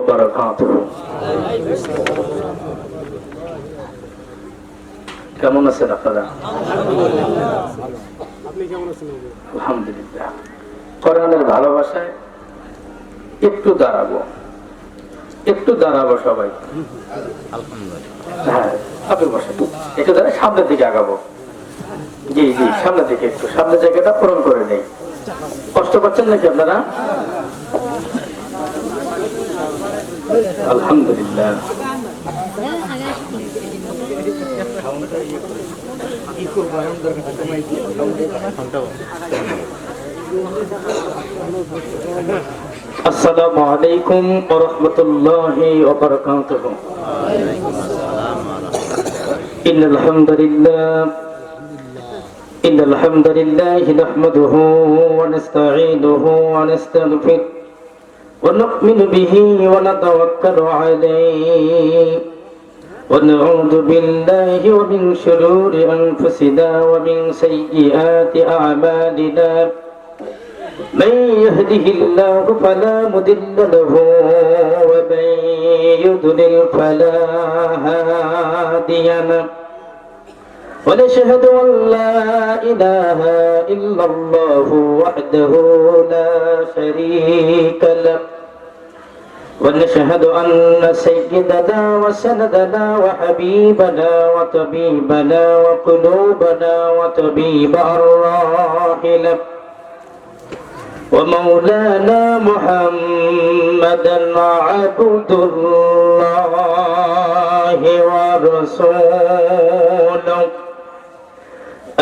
বারাকাতুহু। কেমন আছেন আপনারা? আলহামদুলিল্লাহ। কোরআনের ভালোবাসায় একটু দাঁড়াবো সবাই। হ্যাঁ, আপনি বসেন। একটু দাঁড়ায় সামনের দিকে আগাবো। জি জি, সামনের দিকে, একটু সামনের জায়গাটা পূরণ করে নেই। কষ্ট পাচ্ছেন নাকি আপনারা? আলহামদুলিল্লাহ। আসসালামু আলাইকুম ওয়া রাহমাতুল্লাহি ওয়া বারাকাতুহু। ইন্নাল হামদালিল্লাহ নাহমাদুহু ওয়া নাস্তাঈনুহু ওয়া নাস্তাগফিরুহ ওয়া নু'মিনু বিহি ওয়া নাতাওয়াক্কালু আলাইহি ওয়া না'উযু বিল্লাহি ওয়া মিন শুরুরি আনফুসিনা ওয়া মিন সাইয়্যাতি আ'মালিনা। من يهده الله فلا مضل له ومن يضلل فلا هادي له ونشهد أن لا إله إلا الله وحده لا شريك له ونشهد أن سيدنا وسندنا وحبيبنا وطبيبنا وقلوبنا وطبيب أرواحنا ومولانا محمدا عبد الله ورسوله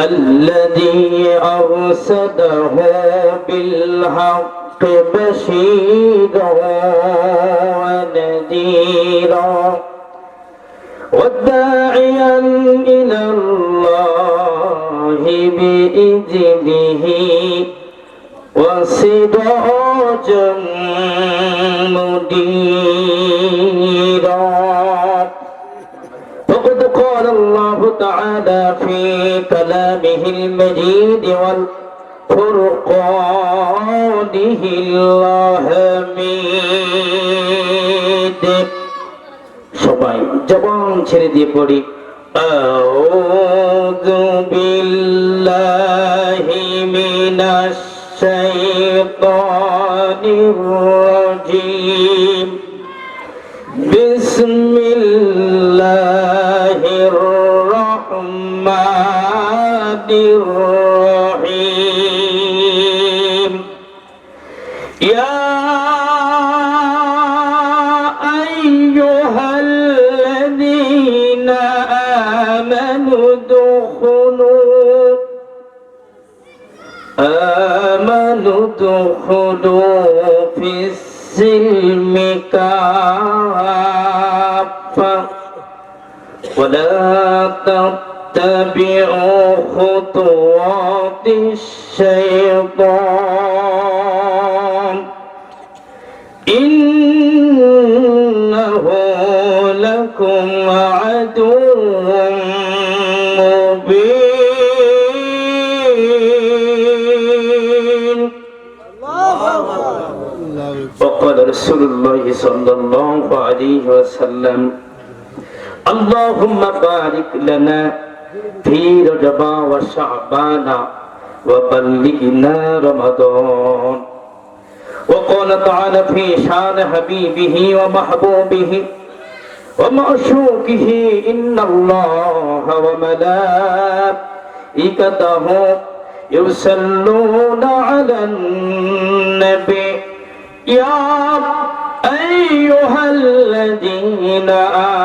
الذي أرسله بالحق بشيرا ونذيرا والداعيا إلى الله بإذنه وسراجا منيرا. فقد قال الله تعالى في كلامه المجيد والفرقانه الحميد. সবাই জবান ছেড়ে দিয়ে পড়ি আউযু বিল্লাহি মিনাশ الشيطان الرجيم بسم الله الرحمن الرحيم يا أيها الذين آمنوا ادخلوا في السلم كافة ولا تتبعوا خطوات الشيطان إنه لكم عدو مبين. وقال رسول الله صلى الله عليه وسلم اللهم بارك لنا في رجب وشعبان وبلغنا رمضان. وقال تعالى في شان حبيبه ومحبوبه ومعشوقه إن الله وملائكته يصلون على النبي يا أيها الذين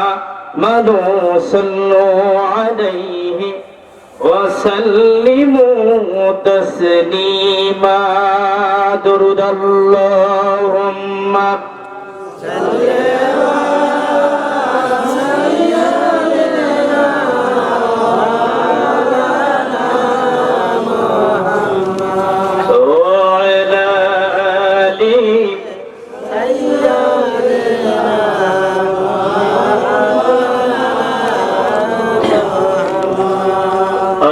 آمنوا صلوا عليه وسلموا تسليما. درود اللهم صل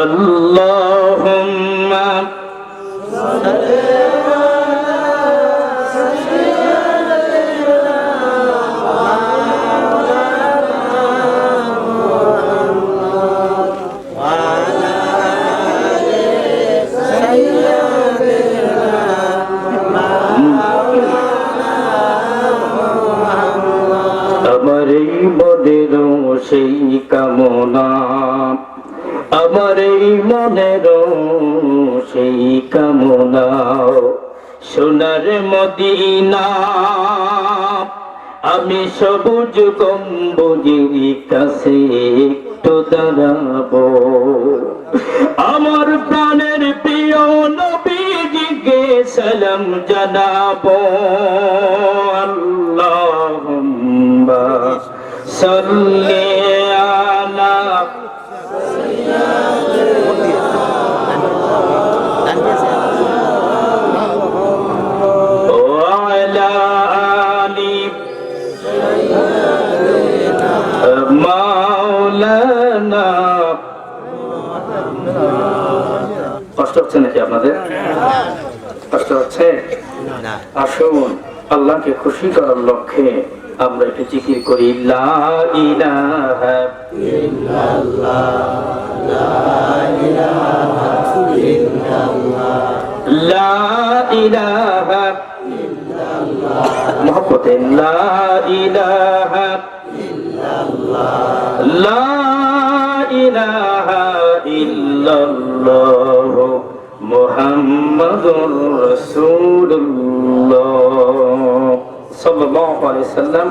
اللهم মোদেরও সেই কামনা, আমার এই মনেরও সেই কামনা, সোনার মদিনা আমি সবুজ গম্বুজের কাছে একটু দাঁড়াবো, আমার প্রাণের প্রিয় নবীজিকে সালাম জানাবো। আল্লাহুম্মা সাল্লি আলা মাওলানা। কষ্ট হচ্ছে নাকি আপনাদের? কষ্ট হচ্ছে? আসুন আল্লাহকে খুশি করার লক্ষ্যে আমরা একটু জিকির করি, লা ইলাহা ইল্লাল্লাহ, লা ইলাহা ইল্লাল্লাহ, লা ইলাহা ইল্লাল্লাহ, মহব্বতে লা ইলাহা ইল্লাল্লাহ, লা ইলাহা ইল্লাল্লাহ মুহাম্মাদুর রাসূলুল্লাহ সাল্লাল্লাহু আলাইহি সাল্লাম।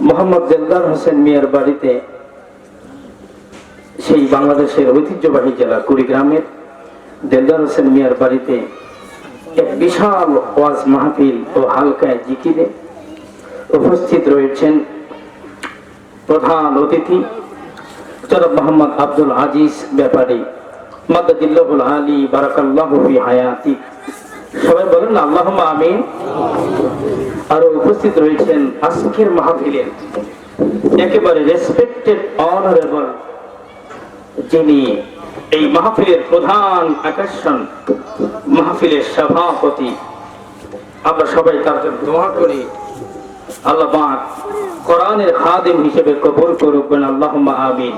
মোহাম্মদ দেলদার হোসেন মিয়ার বাড়িতে, সেই বাংলাদেশের ঐতিহ্যবাহী জেলা কুড়িগ্রামের দেলদার হোসেন মিয়ার বাড়িতে এক বিশাল ওয়াজ মাহফিল ও হালকায় জিকিরে উপস্থিত রয়েছেন প্রধান অতিথি জনাব মোহাম্মদ আব্দুল আজিজ ব্যাপারী, মাদাদিল্লাহুল আলী, বারাকাল্লাহু ফি হায়াতি। সবাই বলেন না আল্লাহুম্মা আমিন। আরো উপস্থিত রয়েছেন আজকের মাহফিলের একেবারে রেসপেক্টেড অনারেবল, যিনি এই মাহফিলের প্রধান আকর্ষণ, মাহফিলের সভাপতি। আমরা সবাই তার জন্য দোয়া করি, আল্লাহ পাক কোরআনের খাদেম হিসেবে কবুল করুক, আল্লাহুম্মা আমিন।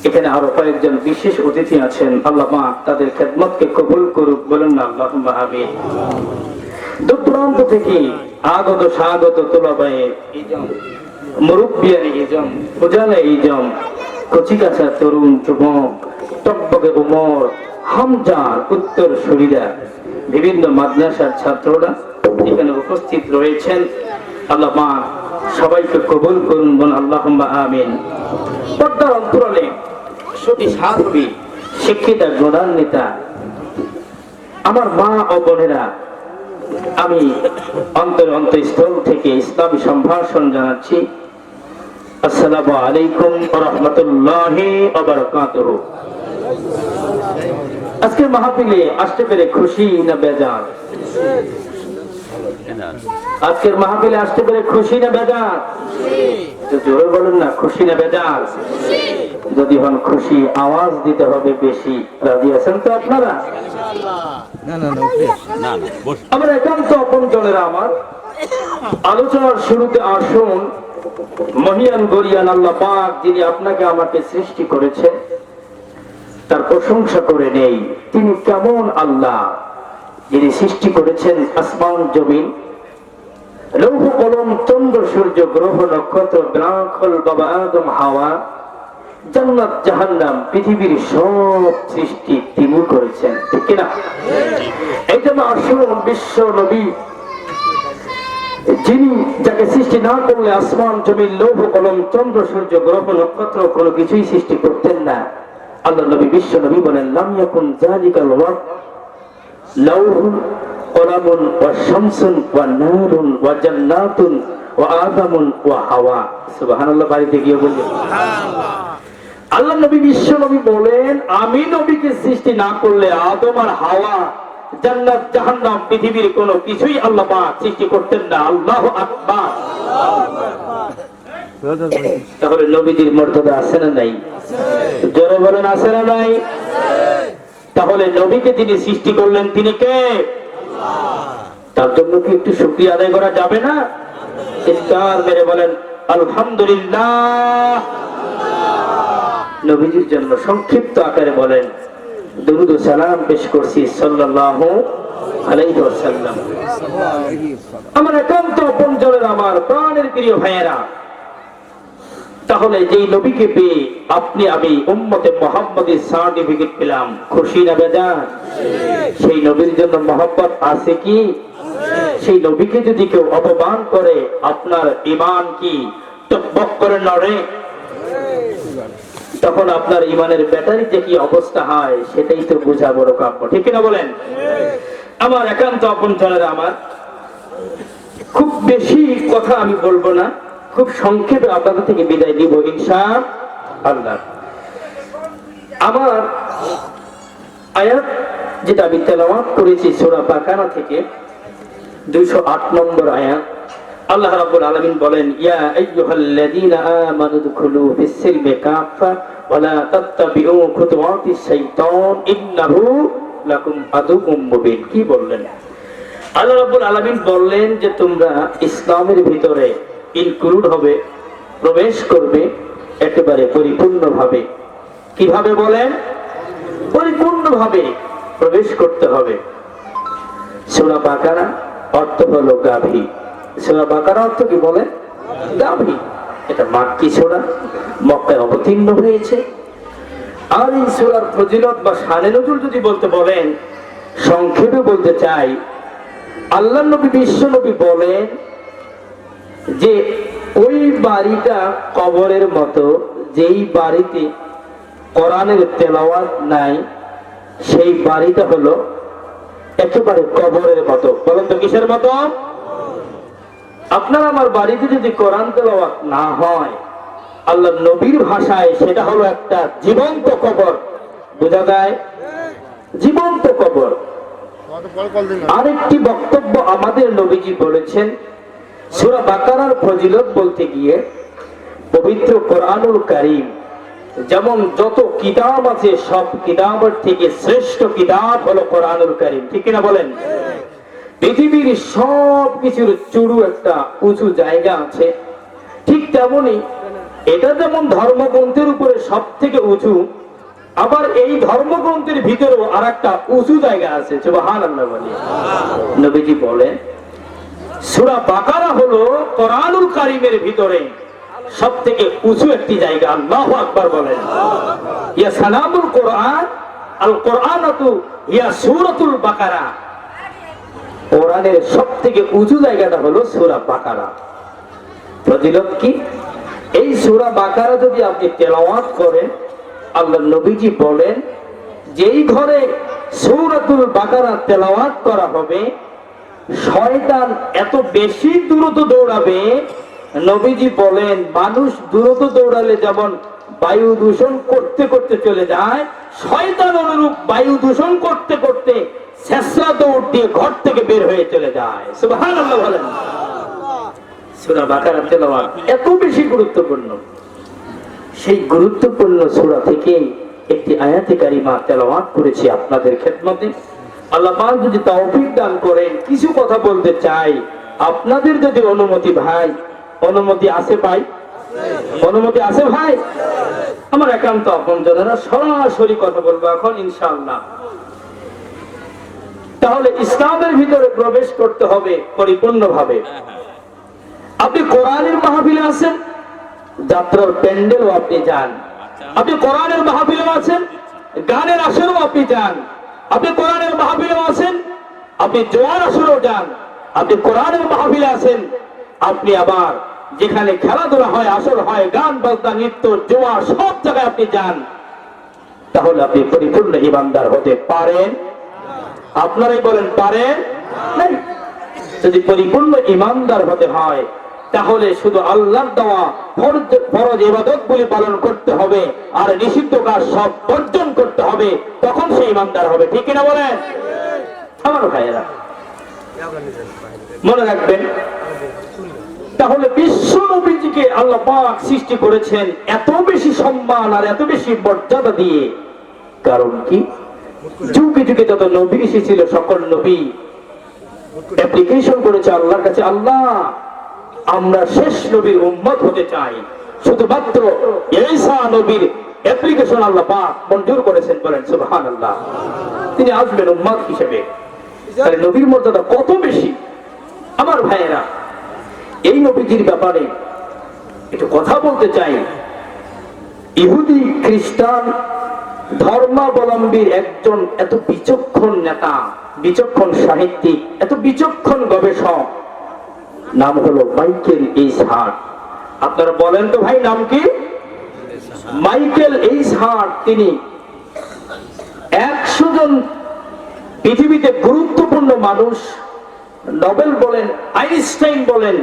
এখানে আরো কয়েকজন বিশেষ অতিথি আছেন, আল্লাহ পাক তাদের খেদমতকে কবুল করুক, বলেন না আল্লাহুম্মা আমিন। দূর দূরান্ত থেকে আগত স্বাগত তোলাবায়ে ইজম, মুরব্বিয়ানে ইজম, উজালে ইজম, কচিকাঁচা তরুণ যুবক, টকবকে উমর, হামজার উত্তর সুরিরা, বিভিন্ন মাদ্রাসার ছাত্ররা এখানে উপস্থিত রয়েছেন। আল্লাহ পাক সবাইকে কবুল করুন, বলেন আল্লাহুম্মা আমিন। পর্দার অন্তরালে সতী সাধবী, শিক্ষিতা, গুণান্বিতা আমার মা ও বোনেরা, আমি অন্তঃস্থল থেকে ইসলামী সম্ভাষণ জানাচ্ছি। আসসালামু আলাইকুম ওয়া রাহমাতুল্লাহি ওয়া বারাকাতুহু। আজকের মাহফিলে আসতে পেরে খুশি না বেজার? আজকের মাহফিলে আসতে পেরে খুশি না বেজার? জোরে বলেন না, খুশি না বেজার? যদি হন খুশি, আওয়াজ দিতে হবে বেশি। রাজি আছেন তো আপনারা? আমার একান্ত আপনজনেরা, আমার আলোচনার শুরুতে আসুন মহিয়ান গরিয়ান আল্লাহ পাক, যিনি আপনাকে আমাকে সৃষ্টি করেছেন, তার প্রশংসা করে নেই। তিনি কেমন আল্লাহ, যিনি সৃষ্টি করেছেন আসমান জমিন, লৌহ কলম, চন্দ্র সূর্য, গ্রহ নক্ষত্র, ব্লাখল, বাবা আদম হাওয়া, জান্নাত জাহান্নাম, পৃথিবীর সব সৃষ্টি তিনি করেছেন, ঠিক কিনা? এই জন্য আসুন বিশ্ব নবী, যিনি যাকে সৃষ্টি না করলে আসমান জমিন, লৌহ কলম, চন্দ্র সূর্য, গ্রহ নক্ষত্র কোনো কিছুই সৃষ্টি করতেন না। আল্লাহ নবী, বিশ্ব নবী বলেন, লাম ইয়াকুন যালিকাল ওয়াক্ত লাউহুন কলামুন ওয়া শামসুন ওয়া নূরুন ওয়া জান্নাতুন ওয়া আদামুন ওয়া হাওয়া। সুবহানাল্লাহ। বাড়িতে গিয়ে বললেন সুবহানাল্লাহ। আল্লাহ নবী, বিশ্ব নবী বলেন, আমি নবীকে সৃষ্টি না করলে আদম আর হাওয়া, জান্নাত জাহান্নাম, পৃথিবীর কোনো কিছুই আল্লাহ পাক সৃষ্টি করতেন না। আল্লাহু আকবার। তাহলে নবীজির মর্যাদা আছে না নাই? জোরে বলেন, আছে না নাই? তাহলে নবীকে যিনি সৃষ্টি করলেন তিনি কে? তার জন্য কি একটু শুকরিয়া আদায় করা যাবে না? চিৎকার মেরে বলেন আলহামদুলিল্লাহ। নবীজির জন্য সংক্ষিপ্ত আকারে বলেন দুরূদ ও সালাম পেশ করছি সাল্লাল্লাহু আলাইহি ওয়াসাল্লাম। আমার একান্ত আপন অঞ্চলের আমার প্রাণের প্রিয় ভাইয়েরা, তাহলে যেই নবীকে পেয়ে আপনি আমি উম্মতে মুহাম্মাদের সার্টিফিকেট পেলাম, খুশি না বেজার? সেই নবীর জন্য মহব্বত আছে কি? সেই নবীকে যদি কেউ অপমান করে আপনার ঈমান কি টকবক করে নড়ে? তখন আপনার ঈমানের ব্যাটারিতে কি অবস্থা হয় সেটাই তো বোঝা বড় কাম্য, ঠিক কিনা বলেন? আমার একান্ত আপনজনেরা আমার, খুব বেশি কথা আমি বলবো না, খুব সংক্ষেপে আপনাদের থেকে বিদায় নিব ইনশাআল্লাহ। আমার আয়াত যেটা আমি তেলাওয়াত করেছি সূরা বাকারা থেকে 208 নম্বর আয়াত। আল্লাহ রাব্বুল আলামিন বলেন, ইয়া আইয়ুহাল্লাযীনা আমানু দুখুলু ফিস-সিলমি কাফা ওয়া লা তাত্তাবিউ খুতুওয়াতিশ শাইতান ইন্নাহু লাকুম আদুউম মুবিন। কি বললেন? আল্লাহ রাব্বুল আলামিন বললেন যে তোমরা ইসলামের ভিতরে ইনক্লুড হবে, প্রবেশ করবে একেবারে পরিপূর্ণভাবে। কিভাবে বলেন? পরিপূর্ণভাবে প্রবেশ করতে হবে। সূরা বাকারা অর্থ হলো গাভী। সূরা বাকারা অর্থ কি বলে? গাভী। এটা মাক্কি সূরা, মক্কায় অবতীর্ণ হয়েছে। আর এই সূরার ফজিলত বা শানে নজুল যদি বলতে বলেন, সংক্ষেপে বলতে চাই, আল্লাহর নবী বিশ্ব নবী বলেন যে ওই বাড়িটা কবরের মতো, যেই বাড়িতে কোরআনের তেলাওয়াত নাই সেই বাড়িটা হলো একেবারে কবরের মতো। বলেন তো কিসের মতো? আপনার আমার বাড়িতে যদি কোরআন তেলাওয়াত না হয়, আল্লাহর নবীর ভাষায় সেটা হলো একটা জীবন্ত কবর। বোঝা যায়? জীবন্ত কবর। আরেকটি বক্তব্য আমাদের নবীজি বলেছেন, সূরা বাকারার ফজিলত বলতে গিয়ে পবিত্র কোরআনুল কারীম যেমন যত কিতাব আছে সব কিতাবের থেকে শ্রেষ্ঠ কিতাব হলো কোরআনুল কারীম, ঠিক কিনা বলেন? পৃথিবীর সব কিছুর চূড়ু একটা উঁচু জায়গা আছে, ঠিক তেমনি এটা যেমন ধর্মগ্রন্থের উপরে সব থেকে উঁচু, আবার এই ধর্মগ্রন্থের ভিতরেও আর একটা উঁচু জায়গা আছে। সুবহানাল্লাহ বলি। নবীজি বলেন সূরা বাকারা হলো কোরআনুল কারীমের ভিতরে সব থেকে উঁচু একটি জায়গা। আল্লাহু আকবার বলেন। ইয়া সালামুল কোরআন আল কোরআনাতু ইয়া সূরাতুল বাকারা। কোরআনের সব থেকে উঁচু জায়গাটা হলো সূরা বাকারা। ফজিলত কি? এই সূরা বাকারা যদি আপনি তেলাওয়াত করেন, আল্লাহর নবীজি বলেন যেই ঘরে সূরাতুল বাকারা তেলাওয়াত করা হবে, শয়তান এত বেশি দ্রুত দৌড়াবে, নবীজি বলেন মানুষ দ্রুত দৌড়ালে যেমন বায়ু দূষণ করতে করতে চলে যায়, শয়তান অনুরূপ বায়ু দূষণ করতে করতে শেষরা দৌড় দিয়ে ঘর থেকে বের হয়ে চলে যায়। সুবহানাল্লাহ বলেন। সূরা বাকারা তেলাওয়াত এত বেশি গুরুত্বপূর্ণ। সেই গুরুত্বপূর্ণ সূরা থেকে একটি আয়াতে কারিমা তেলাওয়াত করেছি আপনাদের খেদমতে। আল্লাহ পাক যদি তৌফিক দান করেন কিছু কথা বলতে চাই, আপনাদের যদি অনুমতি ভাই, অনুমতি আছে ভাই? অনুমতি আছে ভাই? আমার একান্ত আপনজনেরা সরাসরি কথা বলবো এখন ইনশাআল্লাহ। তাহলে ইসলামের ভিতরে প্রবেশ করতে হবে পরিপূর্ণভাবে। আপনি কোরআনের মাহফিলে আছেন, যাত্রার প্যান্ডেলও আপনি যান। আপনি কোরআনের মাহফিলে আছেন, গানের আসরেও আপনি যান। আপনি কোরআনের মাহফিলে আছেন, আপনি জোয়ার আসরেও যান। আপনি কোরআনের মাহফিলে আছেন, আপনি আবার যেখানে খেলাধুলা হয়, আসর হয়, গান বাজনা, নৃত্য, জোয়ার, সব জায়গায় আপনি যান। তাহলে আপনি পরিপূর্ণ ঈমানদার হতে পারেন? আপনারাই বলেন পারেন? যদি পরিপূর্ণ ঈমানদার হতে হয় তাহলে শুধু আল্লাহর দেওয়া ফরজ ইবাদতগুলি পালন করতে হবে আর নিষিদ্ধ কাজ সব বর্জন করতে হবে, তখন সে ঈমানদার হবে। ঠিক কিনা বলেন? আমার ভাইয়েরা মনে রাখবেন, তাহলে বিশ্ব নবীজিকে আল্লাহ পাক সৃষ্টি করেছেন এত বেশি সম্মান আর এত বেশি মর্যাদা দিয়ে। কারণ কি? যুগে যুগে যত নবী এসেছিল সকল নবী অ্যাপ্লিকেশন করেছে আল্লাহর কাছে, আল্লাহ আমরা শেষ নবীর উম্মত হতে চাই। শুধুমাত্র ঈসা নবীর অ্যাপ্লিকেশন আল্লাহ পাক মঞ্জুর করেছেন। বলেন সুবহানাল্লাহ। তিনি আসবেন উম্মত হিসেবে। তাহলে নবীর মর্যাদা কত বেশি। আমার ভাইয়েরা, এই নবীজির ব্যাপারে একটু কথা বলতে চাই। ইহুদি খ্রিস্টান ধর্মাবলম্বীর একজন এত বিচক্ষণ নেতা, বিচক্ষণ সাহিত্যিক, এত বিচক্ষণ গবেষক, নাম হলো মাইকেল এইচ হার্ট। আপনারা বলেন তো ভাই নাম কি? Michael H heart. তিনি 100 জন পৃথিবীতে গুরুত্বপূর্ণ মানুষ, নোবেল বলেন, আইনস্টাইন বলেন,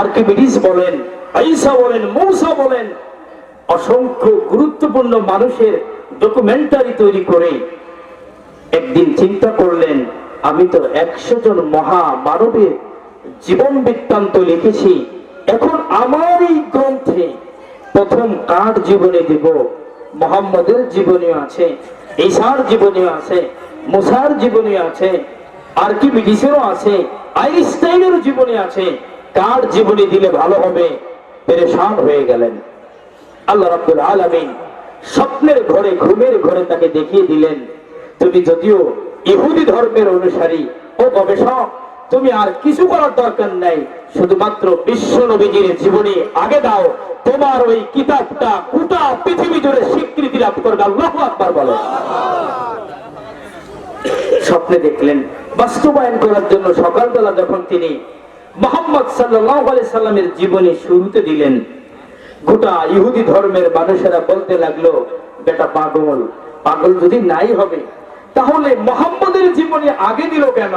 আর্কিমিডিস বলেন, আইসা বলেন, মৌসা বলেন, অসংখ্য গুরুত্বপূর্ণ মানুষের ডকুমেন্টারি তৈরি করে একদিন চিন্তা করলেন, আমি তো 100 জন মহা মানবের জীবন বৃত্তান্ত লিখেছি, এখন আমার এই গ্রন্থে প্রথম কার জীবনী দেব? মুহাম্মদের জীবনী আছে, ঈসার জীবনী আছে, মুসার জীবনী আছে, আর্কিমিডিসেরও আছে, আইনস্টাইনের জীবনী আছে, কার জীবনী দিলে ভালো হবে? পেরেশান হয়ে গেলেন। আল্লাহ রাব্বুল আলামিন স্বপ্নের ঘরে, ঘুমের ঘরে তাকে দেখিয়ে দিলেন, তুমি যদিও ইহুদি ধর্মের অনুসারী ও গবেষক, তুমি আর কিছু করার দরকার নাই, শুধুমাত্র বিশ্ব নবীজির জীবনী আগে দাও, তোমার ওই কিতাবটা গোটা পৃথিবী জুড়ে স্বীকৃতি লাভ করবে। আল্লাহু আকবার বলো। স্বপ্নে দেখলেন, বাস্তবায়ন করার জন্য সকালবেলা যখন তিনি মুহাম্মদ সাল্লাল্লাহু আলাইহি সাল্লামের জীবনী শুরুতে দিলেন, গোটা ইহুদি ধর্মের মানুষেরা বলতে লাগলো, বেটা পাগল, পাগল যদি নাই হবে তাহলে মুহাম্মদের জীবনী আগে দিল কেন?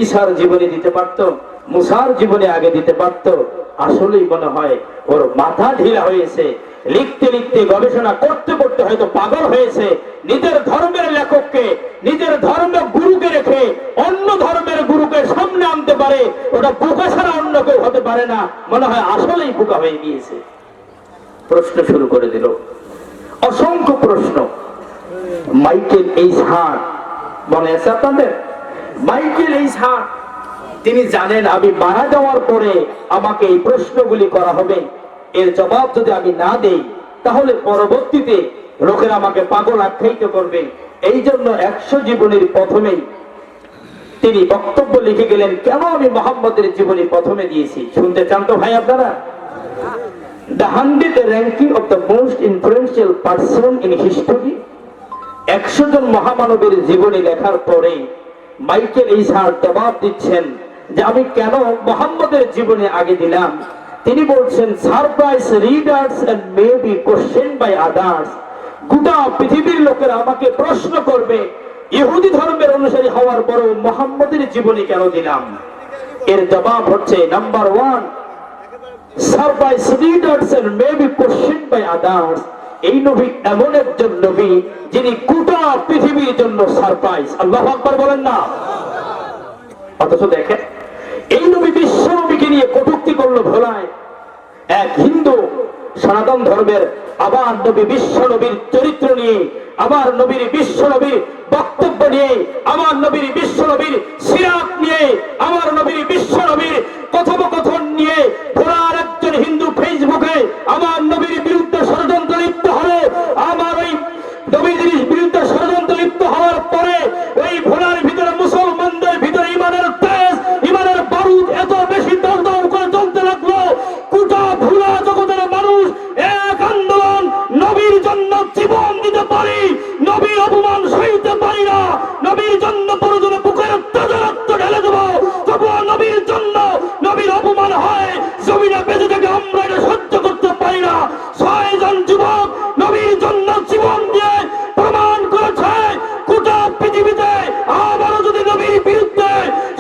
ঈসার জীবনী দিতে পারতো, মুসার জীবনী আগে দিতে পারতো। আসলেই মনে হয় ওর মাথা ঢিলা হয়েছে, লিখতে লিখতে গবেষণা করতে করতে হয়তো পাগল হয়েছে। নিজের ধর্মের লেখককে, নিজের ধর্মের গুরুকে রেখে অন্য ধর্মের গুরুকে সামনে আনতে পারে, ওটা বোকা ছাড়া অন্য কেউ হতে পারে না। মনে হয় আসলেই বোকা হয়ে গিয়েছে। প্রশ্ন শুরু করে দিল, অসংখ্য প্রশ্ন। মাইকেল এইচ হার্ট, মনে আছে আপনাদের? মাইকেল এইচ হার্ট তিনি জানেন আমি মারা যাওয়ার পরে আমাকে এই প্রশ্নগুলি করা হবে, এর জবাব যদি আমি না দেই তাহলে পরবর্তীতে লোকেরা আমাকে পাগল আখ্যায়িত করবে। এই জন্য 100 জীবনীর প্রথমেই তিনি বক্তব্য লিখে গেলেন, কেন আমি মুহাম্মদের জীবনী প্রথমে দিয়েছি। শুনতে চান তো ভাই আপনারা? The 100 ranking of the most influential person in history। 100 জন মহামানবের জীবনী লেখার পরে মাইকেল এইচ হার্ট জবাব দিচ্ছেন যে আমি কেন মুহাম্মদের জীবনী আগে দিলাম। তিনি বলছেন, surprise readers and may be question by others. গোটা পৃথিবীর লোকেরা আমাকে প্রশ্ন করবে, ইহুদি ধর্মের অনুসারী হওয়ার পরেও মুহাম্মদের জীবনী কেন দিলাম। এর জবাব হচ্ছে, number 1, surprise readers and may be question by others. এই নবী এমন একজন নবী যিনি গোটা পৃথিবীর জন্য সারপ্রাইজ। আল্লাহু আকবার বলেন না? অথচ দেখেন, এই নবী বিশ্ব নবীকে নিয়ে কটূক্তি করলো ভোলায়। এক হিন্দু সনাতন ধর্মের আবার নবী বিশ্ব নবীর চরিত্র নিয়ে, আবার নবীর বিশ্ব নবীর বক্তব্য নিয়ে, আমার নবীর বিশ্ব নবীর সিরাত নিয়ে, আমার নবীর বিশ্ব নবীর কথোপকথন নিয়ে ভোলার একজন হিন্দু ফেসবুকে আমার নবীর বিরুদ্ধে ষড়যন্ত্র লিপ্ত হলো। আমার ওই নবীর বিরুদ্ধে ষড়যন্ত্র লিপ্ত হওয়ার পরে ওই ভোলার ভিতরে মুসলমানদের ভিতরে ইমানের তেজ, ইমানের বারুদ এত বেশি দমদম করে জ্বলতে লাগলো, গোটা ভোলা জগতের মানুষ এক আন্দোলন, নবীর জন্য জীবন দিতে পারি, নবীর অপমান সইতে পারি না, নবীর জন্য প্রয়োজনে বুকের তাজা রক্ত ঢেলে দেবো, তবুও নবীর জন্য নবীর অপমান হয় জমিনে বেঁচে থেকে আমরা এটা সহ্য করতে পারি না। 6 জন যুবক নবীর জন্য জীবন দিয়ে প্রমাণ করেছে গোটা পৃথিবীতে আবারও যদি নবীর বিরুদ্ধে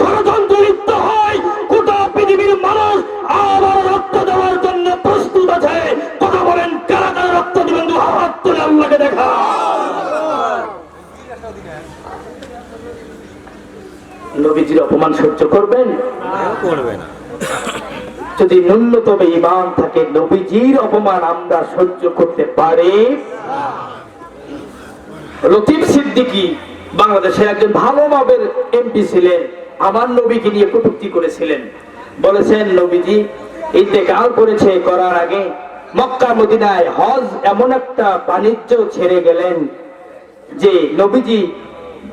ষড়যন্ত্র লিপ্ত হয়, গোটা পৃথিবীর মানুষ আবার রক্ত দেওয়ার জন্য প্রস্তুত আছে। কথা বলেন, কারা কারা রক্ত দিবেন? হাত তুলে আল্লাহকে দেখা। নবীজির অপমান সহ্য করবেন? করবেন। যদি ন্যূনতম ঈমান থাকে, নবীজির অপমান আমরা সহ্য করতে পারি? লতিফ সিদ্দিকী বাংলাদেশের একজন ভালো মাপের এমপি ছিলেন, আমার নবীকে নিয়ে কটূক্তি করেছিলেন। বলেছেন, নবীজি ইন্তেকাল করেছে, করার আগে মক্কা মদিনায় হজ এমন একটা বাণিজ্য ছেড়ে গেলেন যে নবীজি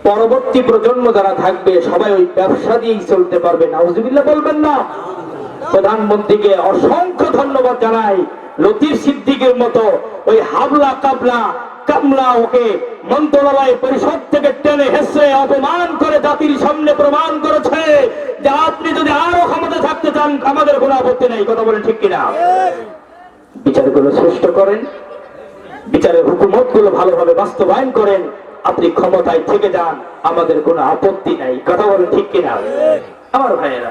পরবর্তী প্রজন্ম যারা থাকবে সবাই ওই ব্যবসা দিয়েই চলতে পারবে। নাউজুবিল্লাহ বলবেন না? প্রধানমন্ত্রীকে অসংখ্য ধন্যবাদ জানাই। লতিফ সিদ্দিকের মতো ওই হাবলা কামলা ওকে মন্ত্রণালয় পরিষদ থেকে টেনে হেসে অপমান করে জাতির সামনে প্রমাণ করেছে যে আপনি যদি আরো ক্ষমতা থাকতে চান আমাদের কোনো আপত্তি নেই। কথা বলেন ঠিক কিনা? বিচারগুলো শ্রেষ্ঠ করেন, বিচারের হুকুমত গুলো ভালোভাবে বাস্তবায়ন করেন, আপনি ক্ষমতায় থেকে যান, আমাদের কোনো আপত্তি নাই। কথা বলেন ঠিক কিনা? আমার ভাইয়েরা,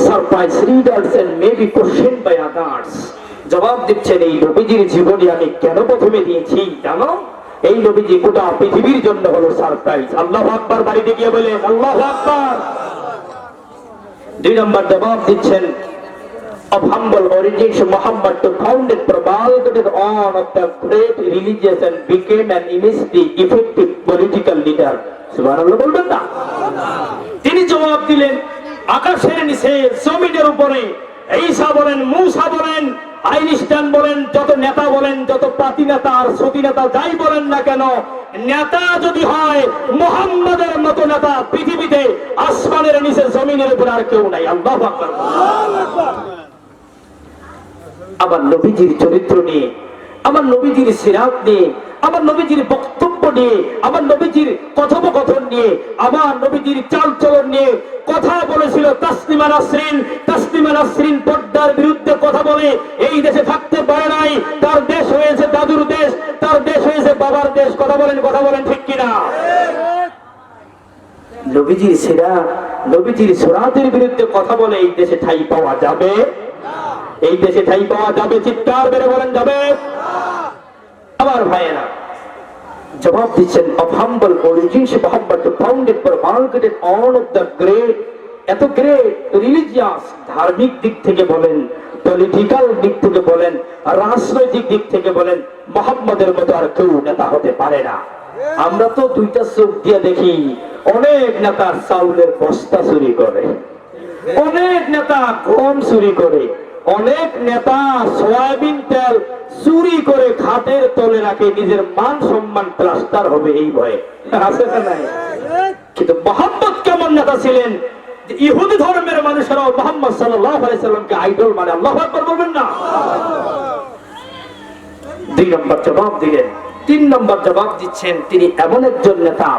surprise readers and maybe question by others, জবাব দিচ্ছেন এই নবীজির জীবনী আমি কেন প্রথমে দিয়েছি জানো? এই নবীজি গোটা পৃথিবীর জন্য হলো সারপ্রাইজ। আল্লাহু আকবার, বাড়িতে গিয়ে বলে আল্লাহু আকবার। 2 নম্বর জবাব দিচ্ছেন of humble origins Muhammad to founded promulgated on of the great religious and became an immensely effective political leader। সুবহানাল্লাহ বলবেন না? তিনি জবাব দিলেন আকাশের নিচে জমিনের উপরে ঈসা বলেন, মূসা বলেন, আইনস্টাইন বলেন, যত নেতা বলেন, যত পাতি নেতা আর সতী নেতা যাই বলেন না কেন, নেতা যদি হয় মুহাম্মাদের মতো নেতা পৃথিবীতে আসমানের নিচে জমিনের উপরে আর কেউ নাই। আল্লাহু আকবার। আমার নবীজির চরিত্র নিয়ে, আমার নবীজির সিরাত নিয়ে, আমার নবীজির বক্তব্য নিয়ে, আমার নবীজির কথোপকথন নিয়ে, আমার নবীজির চালচলন নিয়ে কথা বলেছিল তাসলিমা নাসরিন। তাসলিমা নাসরিন পর্দার বিরুদ্ধে কথা বলে এই দেশে থাকতে পারে নাই। তার দেশ হয়েছে দাদুর দেশ, তার দেশ হয়েছে বাবার দেশ। কথা বলেন ঠিক কিনা? নবীজির সিরাত, নবীজির সুরাতের বিরুদ্ধে কথা বলে এই দেশে ঠাঁই পাওয়া যাবে? এই দেশে ঠাঁই পাওয়া যাবে? চিৎকার বেড়ে বলেন যাবে? আমার ভাইয়েরা, জবাব দিচ্ছেন of humble origins Muhammad founded promulgated all of the great, এত গ্রেট রিলিজিয়াস, ধার্মিক দিক থেকে বলেন, পলিটিক্যাল দিক থেকে বলেন, রাজনৈতিক দিক থেকে বলেন, মুহাম্মাদের মতো আর কেউ নেতা হতে পারে না। আমরা তো দুইটা চোখ দিয়ে দেখি অনেক নেতা চাউলের বস্তা চুরি করে, অনেক নেতা গম চুরি করে, অনেক নেতা সয়াবিন তেল চুরি করে খাটের তলে রাখে, নিজের মান সম্মান প্লাস্টার হবে এই ভয়ে। আছে না নাই? কিন্তু মুহাম্মদ কেমন নেতা ছিলেন? ইহুদি ধর্মের মানুষেরাও মুহাম্মদ সাল্লাল্লাহু আলাইহি সাল্লামকে আইডল মানে। আল্লাহু আকবার বলবেন না? 2 নম্বর জবাব দিলেন। 3 নম্বর জবাব দিচ্ছেন তিনি এমন একজন নেতা,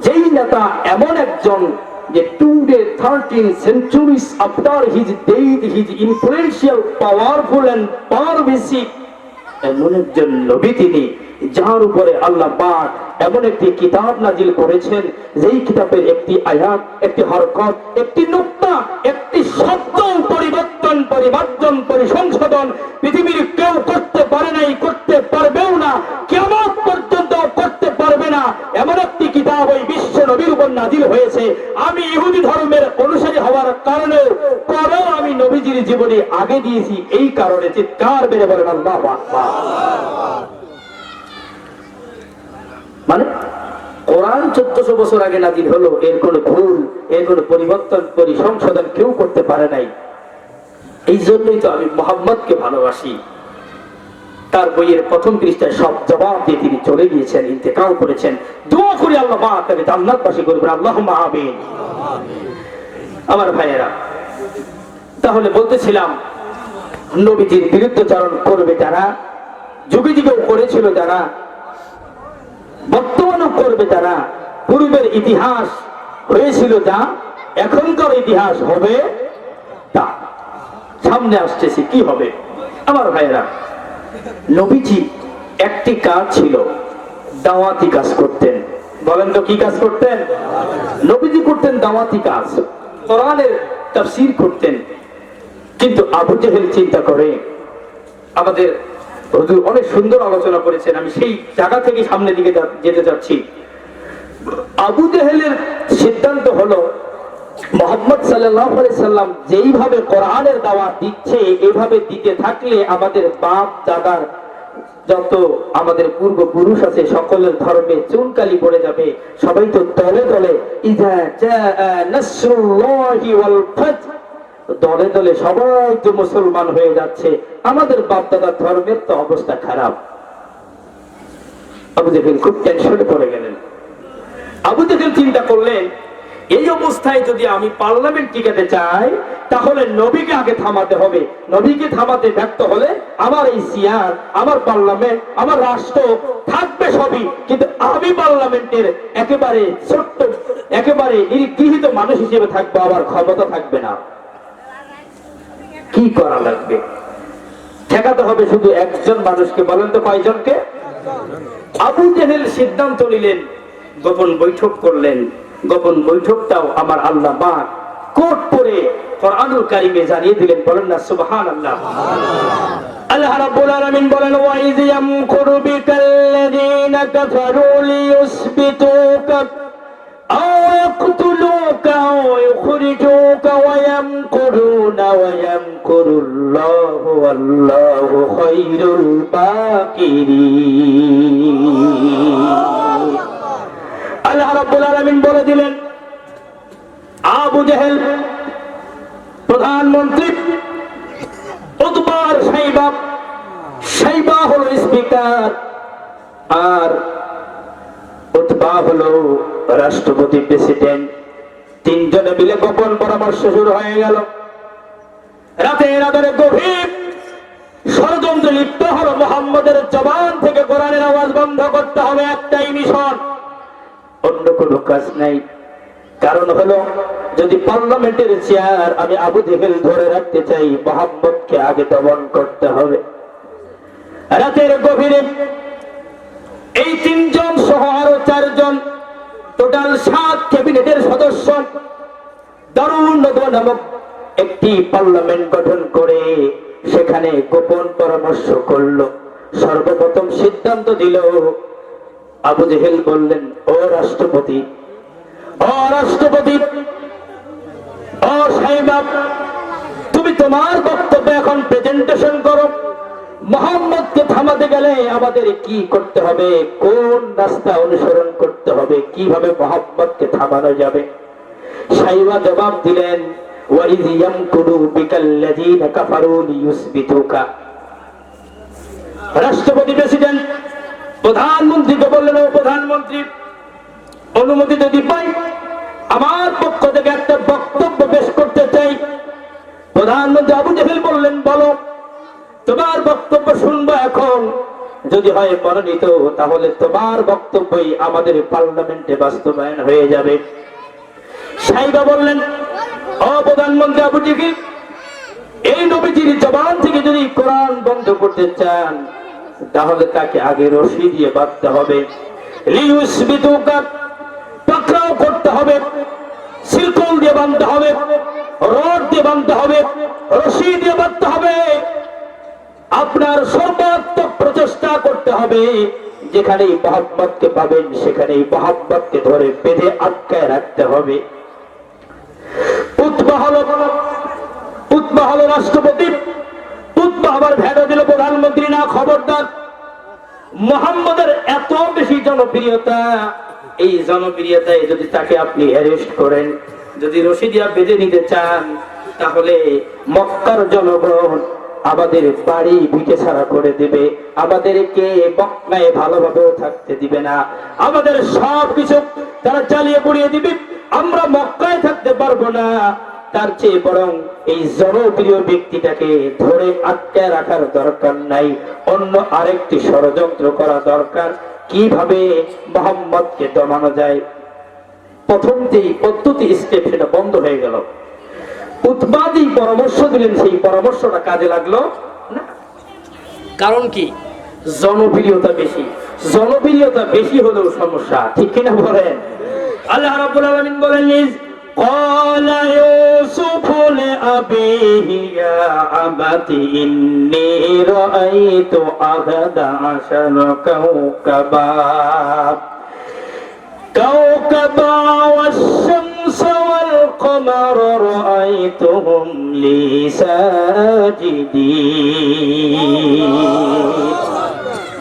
যেই নেতা এমন একজন যে today 13 centuries after his death his influential powerful and pervasive, এমন একজন নবী তিনি যার উপরে আল্লাহ পাক এমন একটি কিতাব নাজিল করেছেন, যেই কিতাবের একটি আয়াত, একটি হরকত, একটি নুকতা, একটি শব্দ পরিবর্তন পরিসংশোধন পৃথিবীর কেউ করতে পারে নাই, করতে পারবেও না, কিয়ামত পর্যন্ত করতে পারবে না। এমন একটি কিতাব ওই বিশ্ব নবীর উপর নাজিল হয়েছে। আমি ইহুদি ধর্মের অনুসারী হওয়ার কারণে পরেও আমি নবীজির জীবনে আগে দিয়েছি, এই কারণে চিৎকার বেড়ে বলেন আল্লাহু আকবার। মানে কোরআন 1400 বছর আগে নাজিল হলো, এর কোনো ভুল, এর কোনো পরিবর্তন পরিসংশোধন কেউ করতে পারে নাই। এই জন্যই তো আমি মুহাম্মদকে ভালোবাসি। তার বইয়ের প্রথম পৃষ্ঠায় সব জবাব দিয়ে তিনি চলে গিয়েছেন, ইন্তেকাল করেছেন। দোয়া করি আল্লাহ পাক তাকে জান্নাতবাসী করবেন, আল্লাহুম্মা আমিন। আমার ভাইয়েরা, তাহলে বলতেছিলাম নবীজির বিরুদ্ধাচরণ করবে যারা, যুগে যুগেও করেছিল যারা, বর্তমানও করবে যারা, পূর্বের ইতিহাস হয়েছিল যা, এখনকার ইতিহাস হবে তা। সামনে আসতেছি কি হবে। আমার ভাইয়েরা, নবীজি একটি কাজ ছিল, দাওয়াতি কাজ করতেন। বলেন তো কি কাজ করতেন? নবীজি করতেন দাওয়াতি কাজ, কোরআনের তাফসীর করতেন। কিন্তু আবু জেহেল চিন্তা করে, আমাদের হুজুর অনেক সুন্দর আলোচনা করেছেন, আমি সেই জায়গা থেকে সামনের দিকে যেতে চাচ্ছি। আবু জেহেলের সিদ্ধান্ত হলো মুহাম্মদ সাল্লাল্লাহু আলাইহি সাল্লাম যেইভাবে কোরআনের দাওয়াত দিচ্ছে, এইভাবে দিতে থাকলে আমাদের বাপ দাদার যত আমাদের পূর্বপুরুষ আছে সকলের ধর্মে চুনকালি পড়ে যাবে। সবাই তো দলে দলে ইযা জাআ নাসরুল্লাহি ওয়াল ফাতহ, দলে দলে সবাই তো মুসলমান হয়ে যাচ্ছে, আমাদের বাপ দাদার ধর্মের তো অবস্থা খারাপ। আবু জেহেল খুব টেনশনে পড়ে গেলেন। আবু জেহেল চিন্তা করলেন এই অবস্থায় যদি আমি পার্লামেন্ট টিকাতে চাই, তাহলে নবীকে আগে থামাতে হবে। নবীকে থামাতে ব্যর্থ হলে আমার এই চেয়ার, আমার পার্লামেন্ট, আমার রাষ্ট্র থাকবে সবই, কিন্তু আমি পার্লামেন্টের একেবারে ছোট্ট, একেবারে গৃহীত মানুষ হিসেবে থাকবো, আমার ক্ষমতা থাকবে না। কি করা লাগবে? ঠেকাতে হবে শুধু একজন মানুষকে। বলেন তো কয়জনকে? আবু জেহেল সিদ্ধান্ত নিলেন, গোপন বৈঠক করলেন। গোপন বৈঠকটাও আমার আল্লাহ পাক কোট পড়ে কোরআনুল কারীমে জানিয়ে দিলেন। বলেন না সুবহানাল্লাহ। আল্লাহ রাব্বুল আলামিন বলেন, ওয়া ইয ইয়ামকুরু বিকাল্লাযীনা কাফারু লিইউসবিতুকা আও ইয়াকতুলুকা আও ইউখরিজুকা ওয়া ইয়ামকুরুনা ওয়া ইয়ামকুরুল্লাহু ওয়াল্লাহু খায়রুল মাকিরিন। আল্লাহ রাব্বুল আলামিন বলে দিলেন, আবু জেহেল প্রধানমন্ত্রী, উতবার সাইবা, সাইবা হলো স্পিকার, আর উতবা হলো রাষ্ট্রপতি, প্রেসিডেন্ট। তিনজনে মিলে গোপন পরামর্শ শুরু হয়ে গেল। রাতের আধারে গভীর ষড়যন্ত্রে লিপ্ত হলো। মুহাম্মদের জবান থেকে কোরআনের আওয়াজ বন্ধ করতে হবে, একটাই মিশন, অন্য কোনো কাজ নাই। কারণ হলো, যদি পার্লামেন্টের চেয়ার আমি আবু জেহেল ধরে রাখতে চাই, মুহাম্মদকে আগে দমন করতে হবে। রাতের গভীরে এই তিনজন সহ আরো চারজন, টোটাল 7 ক্যাবিনেটের সদস্য দারুন নদওয়া নামক একটি পার্লামেন্ট গঠন করে সেখানে গোপন পরামর্শ করলো। সর্বপ্রথম সিদ্ধান্ত দিল, আবু জেহেল বললেন, ও রাষ্ট্রপতি, ও রাষ্ট্রপতি, ও সাইবা, তুমি তোমার বক্তব্য এখন প্রেজেন্টেশন করো। মুহাম্মদকে থামাতে গেলে আমাদের কি করতে হবে, কোন রাস্তা অনুসরণ করতে হবে, কিভাবে মুহাম্মদকে থামানো যাবে? সাইবা জবাব দিলেন, ওয়া ইয ইয়ামকুরু বিকাল্লাযীনা কাফারু লিইউসবিতুকা। রাষ্ট্রপতি, প্রেসিডেন্ট প্রধানমন্ত্রীকে বললেন, ও প্রধানমন্ত্রী, অনুমতি যদি পাই আমার পক্ষ থেকে একটা বক্তব্য পেশ করতে চাই। প্রধানমন্ত্রী আবু জেহেল বললেন, বলো, তোমার বক্তব্য শুনবো এখন। যদি হয় মনোনীত, তাহলে তোমার বক্তব্যই আমাদের পার্লামেন্টে বাস্তবায়ন হয়ে যাবে। সাইবা বললেন, ও প্রধানমন্ত্রী আবু জেহেল, এই নবীজির জবান থেকে যদি কোরআন বন্ধ করতে চান, তাহলে তাকে আগে রশি দিয়ে বাঁধতে হবে, লিইউসবিতুকা পাকড়াও করতে হবে, শিকল দিয়ে বাঁধতে হবে, রড দিয়ে বাঁধতে হবে, রশি দিয়ে বাঁধতে হবে। আপনার সর্বাত্মক প্রচেষ্টা করতে হবে, যেখানেই মুহাম্মদকে পাবেন সেখানেই মুহাম্মদকে ধরে বেঁধে আটকায় রাখতে হবে। উতবা হলো রাষ্ট্রপতি। উতবা আবার ভেড়া দিল প্রধানমন্ত্রী, না, খবরদার, মুহাম্মদের এত বেশি জনপ্রিয়তা, এই জনপ্রিয়তায় যদি তাকে আপনি অ্যারেস্ট করেন, যদি রশি দিয়া বেঁধে নিতে চান, তাহলে মক্কার জনগণ আমাদের বাড়ি ভিটে ছাড়া করে দেবে, আমাদেরকে মক্কায় ভালোভাবেও থাকতে দিবে না, আমাদের সব কিছু তারা জ্বালিয়ে পুড়িয়ে দিবে, আমরা মক্কায় থাকতে পারবো না। তার চেয়ে বরং এই জনপ্রিয় ব্যক্তিটাকে ধরে আটকায় রাখার দরকার নাই, অন্য আরেকটি ষড়যন্ত্র করা দরকার, কিভাবে মুহাম্মদকে দমানো যায়। প্রথম যে পদ্ধতি স্টেপ, সেটা বন্ধ হয়ে গেল। উতবা যে পরামর্শ দিলেন, সেই পরামর্শটা কাজে লাগলো না। কারণ কি? জনপ্রিয়তা বেশি। জনপ্রিয়তা বেশি হলেও সমস্যা, ঠিক কিনা বলেন? আল্লাহ রাব্বুল আলামিন বলেন, قال يوسف لأبيه يا أبت إني رأيت أحد عشر كوكبا والشمس والقمر رأيتهم لي ساجدين।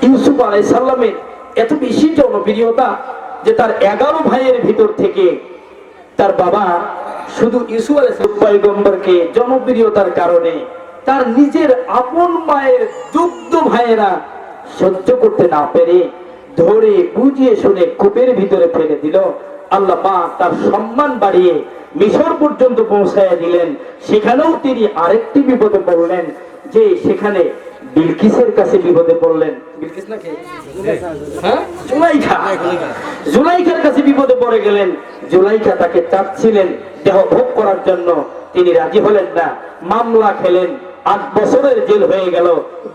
ইউসুফ আলাইহিস সালামের এত বেশি জনপ্রিয়তা যে তার 11 ভাইয়ের ভিতর থেকে তার বাবা শুধু ইউসুফ আলাইহিস পয়গম্বরকে জনপ্রিয়তার কারণে তার নিজের আপন মায়ের দুগ্ধ ভাইয়েরা সহ্য করতে না পেরে ধরে বুঝিয়ে শুনে কূপের ভিতরে ফেলে দিল। আল্লাহ পাক তার সম্মান বাড়িয়ে মিশর পর্যন্ত পৌঁছায় দিলেন। সেখানেও তিনি আরেকটি বিপদে পড়লেন, যে সেখানে বিলকিসের কাছে বিপদে পড়লেন। বিলকিস না কে? হ্যাঁ, জুলাইখা। জুলাইখার কাছে বিপদে পড়ে গেলেন। জুলাইখা তাকে চাচ্ছিলেন দেহ ভোগ করার জন্য, তিনি রাজি হলেন না। মামলা খেলেন, 8 বছরের জেল হয়ে গেল।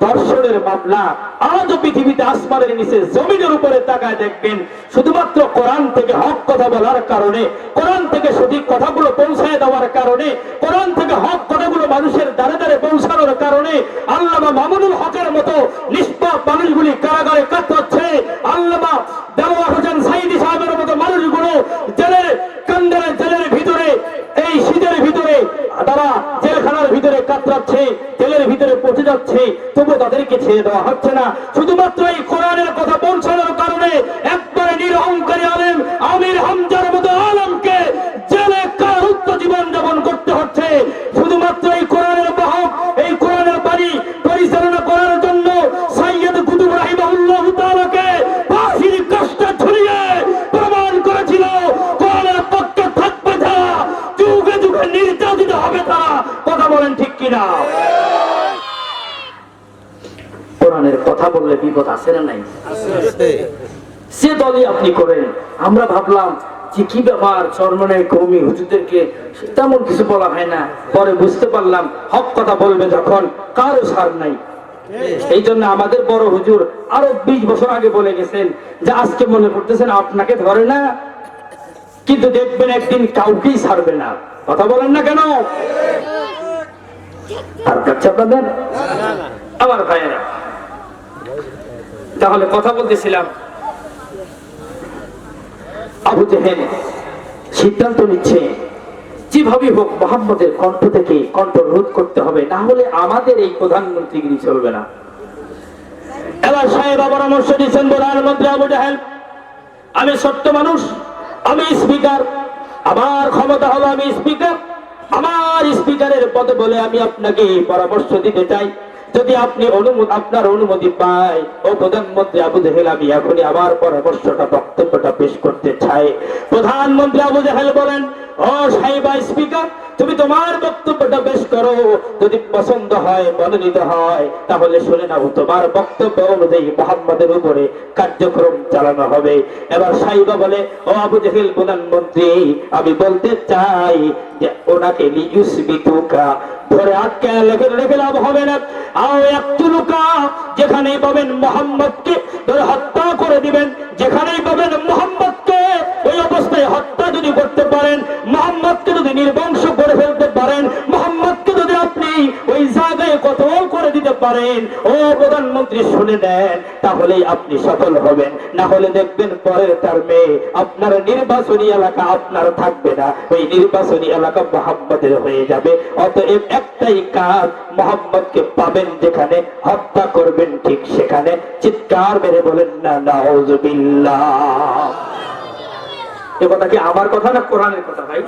ধর্ষণের মামলা। আজও পৃথিবীতে আসমানের নিচে জমিনের উপরে তাকায় দেখবেন, শুধুমাত্র কোরআন থেকে হক কথা বলার কারণে, কোরআন থেকে সঠিক কথাগুলো পৌঁছায় দেওয়ার কারণে, কোরআন থেকে হক কথাগুলো মানুষের দ্বারে দ্বারে পৌঁছানোর কারণে আল্লামা মামুনুল হকের মতো নিষ্পাপ মানুষগুলি কারাগারে কাতরাচ্ছে। আল্লামা দেওয়ার হোসেন সাইদি সাহেবের মতো মানুষগুলো জেলের কান্দারে, জেলের ভিতরে, এই শীতের ভিতরে তারা জেলখানার ভিতরে কাতরাচ্ছে, জেলের ভিতরে পচে যাচ্ছে, তবু তাদেরকে ছেড়ে দেওয়া হচ্ছে না। শুধুমাত্র এই কোরআনের কথা পৌঁছানোর কারণে একবারে নিরহংকারী আলেম আমির হামজার মতো আলেমকে জেলে কারারুদ্ধ জীবন যাপন করতে হচ্ছে। শুধুমাত্র এই কোরআনের বাহক, এই কোরআনের বাড়ি পরিচালনা করার জন্য সাইয়্যিদ কুতুব রাহিমাহুল্লাহ তাআলাকে ফাঁসির কাষ্ঠে ঝুলিয়ে প্রমাণ করেছিল কোরআনের পক্ষে থাকবে যারা, যুগে যুগে নির্যাতিত হবে তারা। কথা বলেন ঠিক কিনা? কোরআনের কথা বললে বিপদ আছে না নাই? সে দলই আপনি করেন। আমরা ভাবলাম যে কি ব্যাপার, চরমনাই কওমি হুজুরদেরকে তেমন কিছু বলা হয় না। পরে বুঝতে পারলাম হক কথা বলবে যখন, কারো ছাড় নাই। এই জন্য আমাদের বড় হুজুর আরো 20 বছর আগে বলে গেছেন যে আজকে মনে করতেছেন আপনাকে ধরে না, কিন্তু দেখবেন একদিন কাউকেই ছাড়বে না। কথা বলেন না কেন? আর কাছে আপনাদের আমার ভাইয়েরা, তাহলে কথা বলতেছিলাম, আবু জেহেল সিদ্ধান্ত নিচ্ছে যেভাবে হোক মুহাম্মদের কণ্ঠ থেকে কণ্ঠ রোধ করতে হবে, না হলে আমাদের এই প্রধানমন্ত্রীগিরি চলবে না। এবার সাহেব পরামর্শ দিচ্ছেন প্রধানমন্ত্রী আবু জেহেল, আমি ছোট্ট মানুষ, আমি স্পিকার, আমার ক্ষমতা হলো আমি স্পিকার, আমার স্পিকারের পদে বলে আমি আপনাকে পরামর্শ দিতে চাই। যদি আপনি আপনার অনুমতি পাই, ও প্রধানমন্ত্রী আবু জেহেল, আমি এখনই আমার পরামর্শটা, বক্তব্যটা পেশ করতে চাই। প্রধানমন্ত্রী আবু জেহেল বলেন, ও সাহেবা স্পিকার, তুমি তোমার বক্তব্যটা পেশ করো। যদি পছন্দ হয়, মনোনীত হয়, তাহলে শুনে নাও, তোমার বক্তব্য অনুযায়ী মুহাম্মদের উপরে কার্যক্রম চালানো হবে। এবার সাহেবা বলে, ও আবু জেহেল প্রধানমন্ত্রী, আমি বলতে চাই যে ওনাকে লিউসবিতুকা ধরে আটকে রেখে লাভ হবে না। আও ইয়াকতুলুকা, যেখানেই পাবেন মুহাম্মদকে ধরে হত্যা করে দিবেন। যেখানেই পাবেন মুহাম্মদকে ওই অবস্থায় হত্যা যদি করতে পারেন, মুহাম্মদকে যদি নির্বংশ করে ফেলতে পারেন, মুহাম্মদকে যদি আপনি ওই জায়গায় কতল করে দিতে পারেন, ও প্রধানমন্ত্রী শুনে নেন, তাহলেই আপনি সফল হবেন। না হলে দেখবেন পরের টার্মে আপনার নির্বাচনী এলাকা আপনার থাকবে না, ওই নির্বাচনী এলাকা মুহাম্মদের হয়ে যাবে। অতএব একটাই কাজ, মুহাম্মদকে পাবেন যেখানে, হত্যা করবেন ঠিক সেখানে। চিৎকার মেরে বলেন না নাউযুবিল্লাহ। এ কথা কি আমার কথা না কোরআনের কথা? ভাই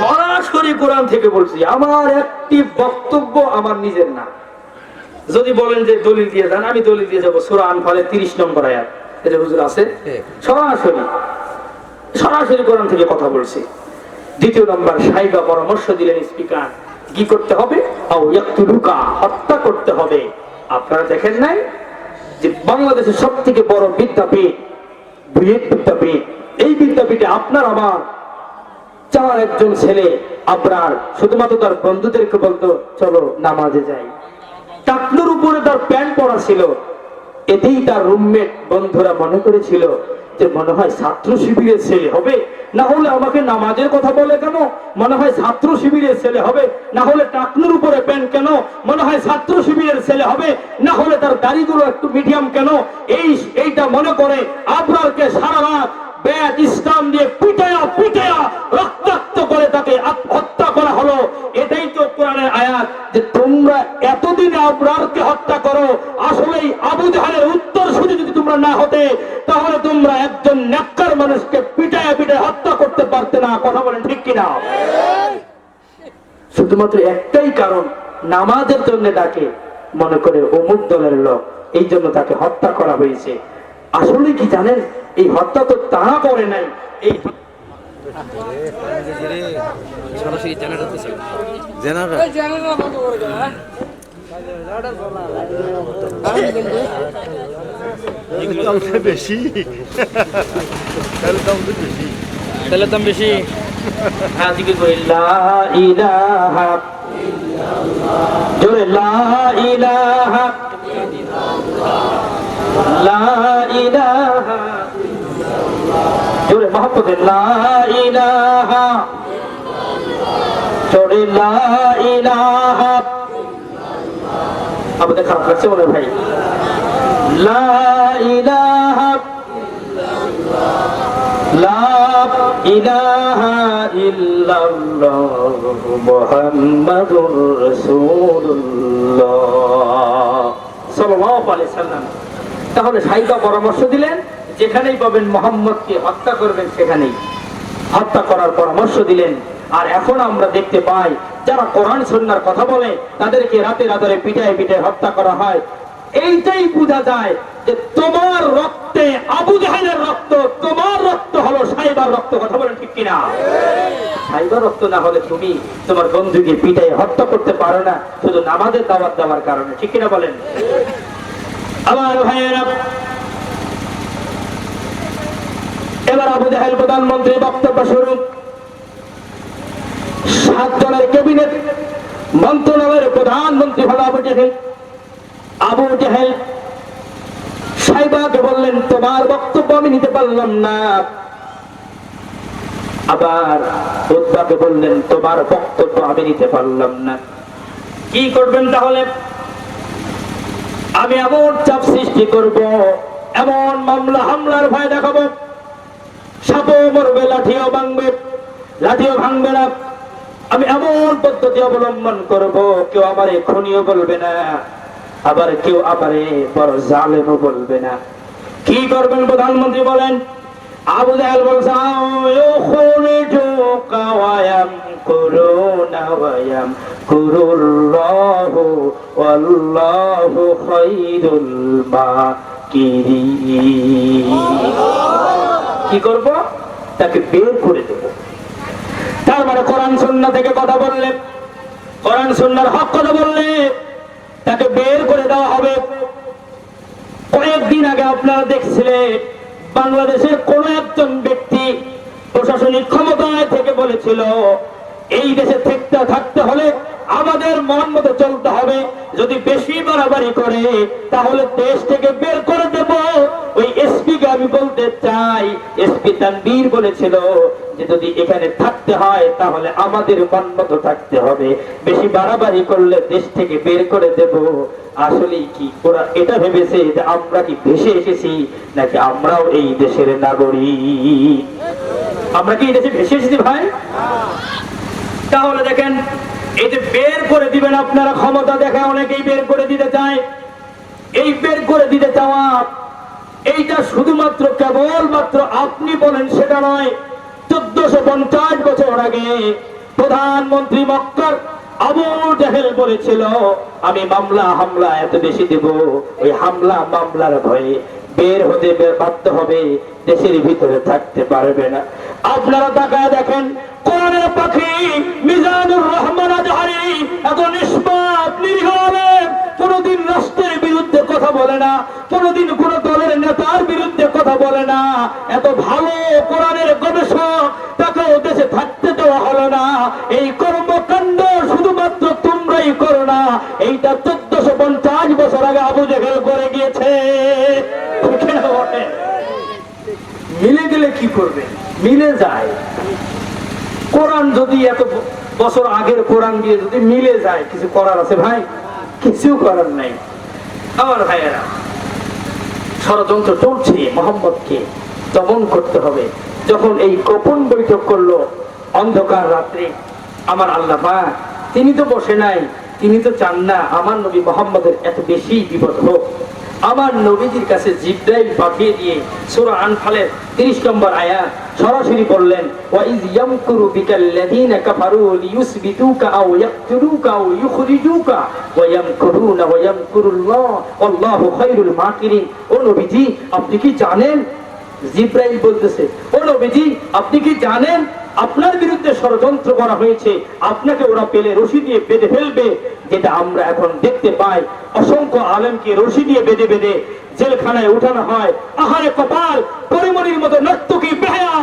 সরাসরি কোরআন থেকে বলছি, আমার একটি বক্তব্য আমার নিজের না। যদি বলেন যে দলিল দিয়ে দেন, আমি দলিল দিয়ে যাবো। সূরা আনফালের 30 নম্বর আয়াত, এটা হুজুর আছে, সরাসরি কোরআন থেকে কথা বলছি। 2 নম্বর, সাহেবা পরামর্শ দিলেন স্পিকার, কি করতে হবে? আও ইয়াকতুলুকা, হত্যা করতে হবে। আপনারা দেখেন নাই যে বাংলাদেশের সবথেকে বড় বিদ্যাপীঠ, বুয়েট বিদ্যাপীঠ, এই বিদ্যাপীঠে আপনার আমার 4 ছেলে আপনার শুধুমাত্র তার বন্ধুদেরকে বলতো চলো নামাজে যাই। টাকনুর উপরে তার প্যান্ট পরা ছিল, এতেই তার রুমমেট বন্ধুরা মনে করেছিল যে মনে হয় ছাত্র শিবিরের ছেলে হবে, না হলে আমাকে নামাজের কথা বলে কেন, মনে হয় ছাত্র শিবিরের ছেলে হবে। না হলে টাকনুর উপরে প্যান্ট কেন, মনে হয় ছাত্র শিবিরের ছেলে হবে। না হলে তার দাড়িগুলো একটু মিডিয়াম কেন, এইটা মনে করে আবরারকে সারা রাত ব্যাট ইসলাম দিয়ে পিটায়া পিটায়া রক্তাক্ত করে তাকে হত্যা করা হলো। এটাই তো কোরআনের আয়াত যে তোমরা এতদিন আবরারকে হত্যা করো। আসলেই আবু জাহেলের উত্তর শুধু যদি তোমরা না হতে, তাহলে তোমরা একজন নেককার মানুষকে পিটায়া পিটায়া হত্যা করতে পারতে না। কথা বলেন ঠিক কিনা? শুধুমাত্র একটাই কারণ, নামাজের জন্য ডাকে, মনে করে অমুক দলের লোক, এই জন্য তাকে হত্যা করা হয়েছে। আসলে কি জানেন, এই হত্যা তো তারা করে নাই, এই সরাসরি জেনারেটর তো দামটা বেশি তেলের দাম বেশি। আজকে কই লা ইলাহা জোরে লা ইলাহা লা ইলাহা জোরে মহব্বতে লা ইলাহা জোরে লা ইলাহা। আমাদের খারাপ লাগছে মনে ভাই। লা ইলাহা লা ইলাহা ইল্লাল্লাহ মুহাম্মাদুর রাসূলুল্লাহ সাল্লাল্লাহু আলাইহি সাল্লাম। তাহলে সাইবা পরামর্শ দিলেন যেখানেই পাবেন মুহাম্মদকে হত্যা করবেন সেখানেই হত্যা করার পরামর্শ দিলেন। আর এখন আমরা দেখতে পাই যারা কোরআন সুন্নাহর কথা বলে তাদেরকে রাতে রাতে পিটায় পিটায় হত্যা করা হয়। এইটাই বোঝা যায় যে তোমার রক্তে আবু জাহেলের রক্ত, তোমার রক্ত হলো সাইবার রক্ত। কথা বলেন ঠিক কিনা? সাইবার রক্ত না হলে তুমি তোমার বন্ধুকে পিটায় হত্যা করতে পারো না শুধু নামাজের দাওয়াত দেওয়ার কারণে। ঠিক কিনা বলেন? আমার ভাইয়েরা, এবার আবু জাহেল প্রধানমন্ত্রী বক্তব্য শুরু। 7 জনের ক্যাবিনেট মন্ত্রণালয়ের প্রধানমন্ত্রী হলো আবু জাহেল। আবু জাহেল সাইবাকে বললেন তোমার বক্তব্য আমি নিতে পারলাম না। আবার উতবাকে বললেন তোমার বক্তব্য আমি নিতে পারলাম না। কি করবেন তাহলে? আমি এমন চাপ সৃষ্টি করব, এমন মামলা হামলার ভয় দেখাবো, সাপও মরবে লাঠিও ভাঙবে, লাঠিও ভাঙবে না। আমি এমন পদ্ধতি অবলম্বন করব কেউ আমারে খুনিও বলবে না, আবার কেউ আমারে বড় জালেমও বলবে না। কি করবেন প্রধানমন্ত্রী বলেন? আবু জাহেল বলছে ওয়ায়াম করুনা ওয়ায়াম কুরুল্লাহু ওয়াল্লাহু খায়রুল মাকিরিন। কি করব? তাকে বের করে দেব। তার মানে কোরআন সুন্নাহ থেকে কথা বললে, কোরআন সুন্নাহর হক কথা বললে তাকে বের করে দেওয়া হবে। কয়েকদিন আগে আপনারা দেখছিলেন বাংলাদেশের কোন একজন ব্যক্তি প্রশাসনিক ক্ষমতায় থেকে বলেছিল এই দেশে থাকতে হলে আমাদের মন মতো চলতে হবে, যদি বেশি বাড়াবাড়ি করে তাহলে দেশ থেকে বের করে দেব। ওই এসপি কে আমি বলতে চাই, এসপি তানবীর বলেছিল যে যদি এখানে থাকতে হয় তাহলে আমাদের মন মতো থাকতে হবে, বেশি বাড়াবাড়ি করলে দেশ থেকে বের করে দেব। আসলে কি ওরা এটা ভেবেছে যে আমরা কি দেশে এসেছি নাকি আমরাও এই দেশের নাগরিক? আমরা কি এই দেশে ভেসে এসেছি ভাই? তাহলে দেখেন এই যে বের করে দিবেন আপনারা ক্ষমতা দেখে অনেকেই বের করে দিতে চায়। এই বের করে দিতে চাওয়া এইটা শুধুমাত্র কেবলমাত্র আপনি বলেন সেটা নয়। 1450 বছর আগে প্রধানমন্ত্রী মক্কার আবু জাহেল বলেছিল আমি মামলা হামলা এত বেশি দেব, ওই হামলা মামলার ভয়ে বের হতে বাধ্য হবে, দেশের ভিতরে থাকতে পারবে না। আপনারা তাকায় দেখেন কোরআনের পাখি মিজানুর রহমান আজহারি এত নিষ্পাপ নিরীহ আলেম, কোনদিন রাষ্ট্রের বিরুদ্ধে কথা বলে না, কোনদিন কোন দলের নেতার বিরুদ্ধে কথা বলে না। এত ভালো কোরআনের গবেষক, তাকেও দেশে থাকতে দেওয়া হলো না। এই কর্মকাণ্ড শুধুমাত্র তোমরাই করো না, এইটা 1450 বছর আগে আবু জাহেল করে গিয়েছে। মিলে গেলে কি করবে? মিলে যায়। কোরআন যদি এত বছর আগের কোরআন দিয়ে যদি মিলে যায়, কিছু করার আছে ভাই? কিছু করার নাই। আমার ভাইয়েরা, ষড়যন্ত্র চলছে, মোহাম্মদকে দমন করতে হবে। যখন এই গোপন বৈঠক করলো অন্ধকার রাত্রে, আমার আল্লাহ পাক তিনি তো বসে নাই, তিনি তো চান না আমার নবী মোহাম্মদের এত বেশি বিপদ হোক। আমার নবীজির কাছে জিবরাইল পাঠিয়ে দিয়ে সূরা আনফালের 30 নম্বর আয়াত সরাসরি বললেন ওয়াইজ ইয়ামকুরু বিকাল্লাযীনা কাফারু লিয়ুসবিতুকা আও ইয়াকতুলুকা আও ইউখরিজুকা ওয়া ইয়ামকুরুনা ওয়া ইয়ামকুরুল্লাহ আল্লাহু খায়রুল মাকিরিন। ও নবীজি আপনি কি জানেন, জিবরাইল বলতেছে ও নবীজি আপনি কি জানেন আপনার বিরুদ্ধে ষড়যন্ত্র করা হয়েছে, আপনাকে ওরা পেলে রশি দিয়ে বেঁধে ফেলবে, যেটা আমরা এখন দেখতে পাই। অসংখ্য আলেমকে রশি দিয়ে বেঁধে বেঁধে জেলখানায় উঠানো হয়। আহারে কপাল, পরিমণির মতো নর্তকী বেহায়া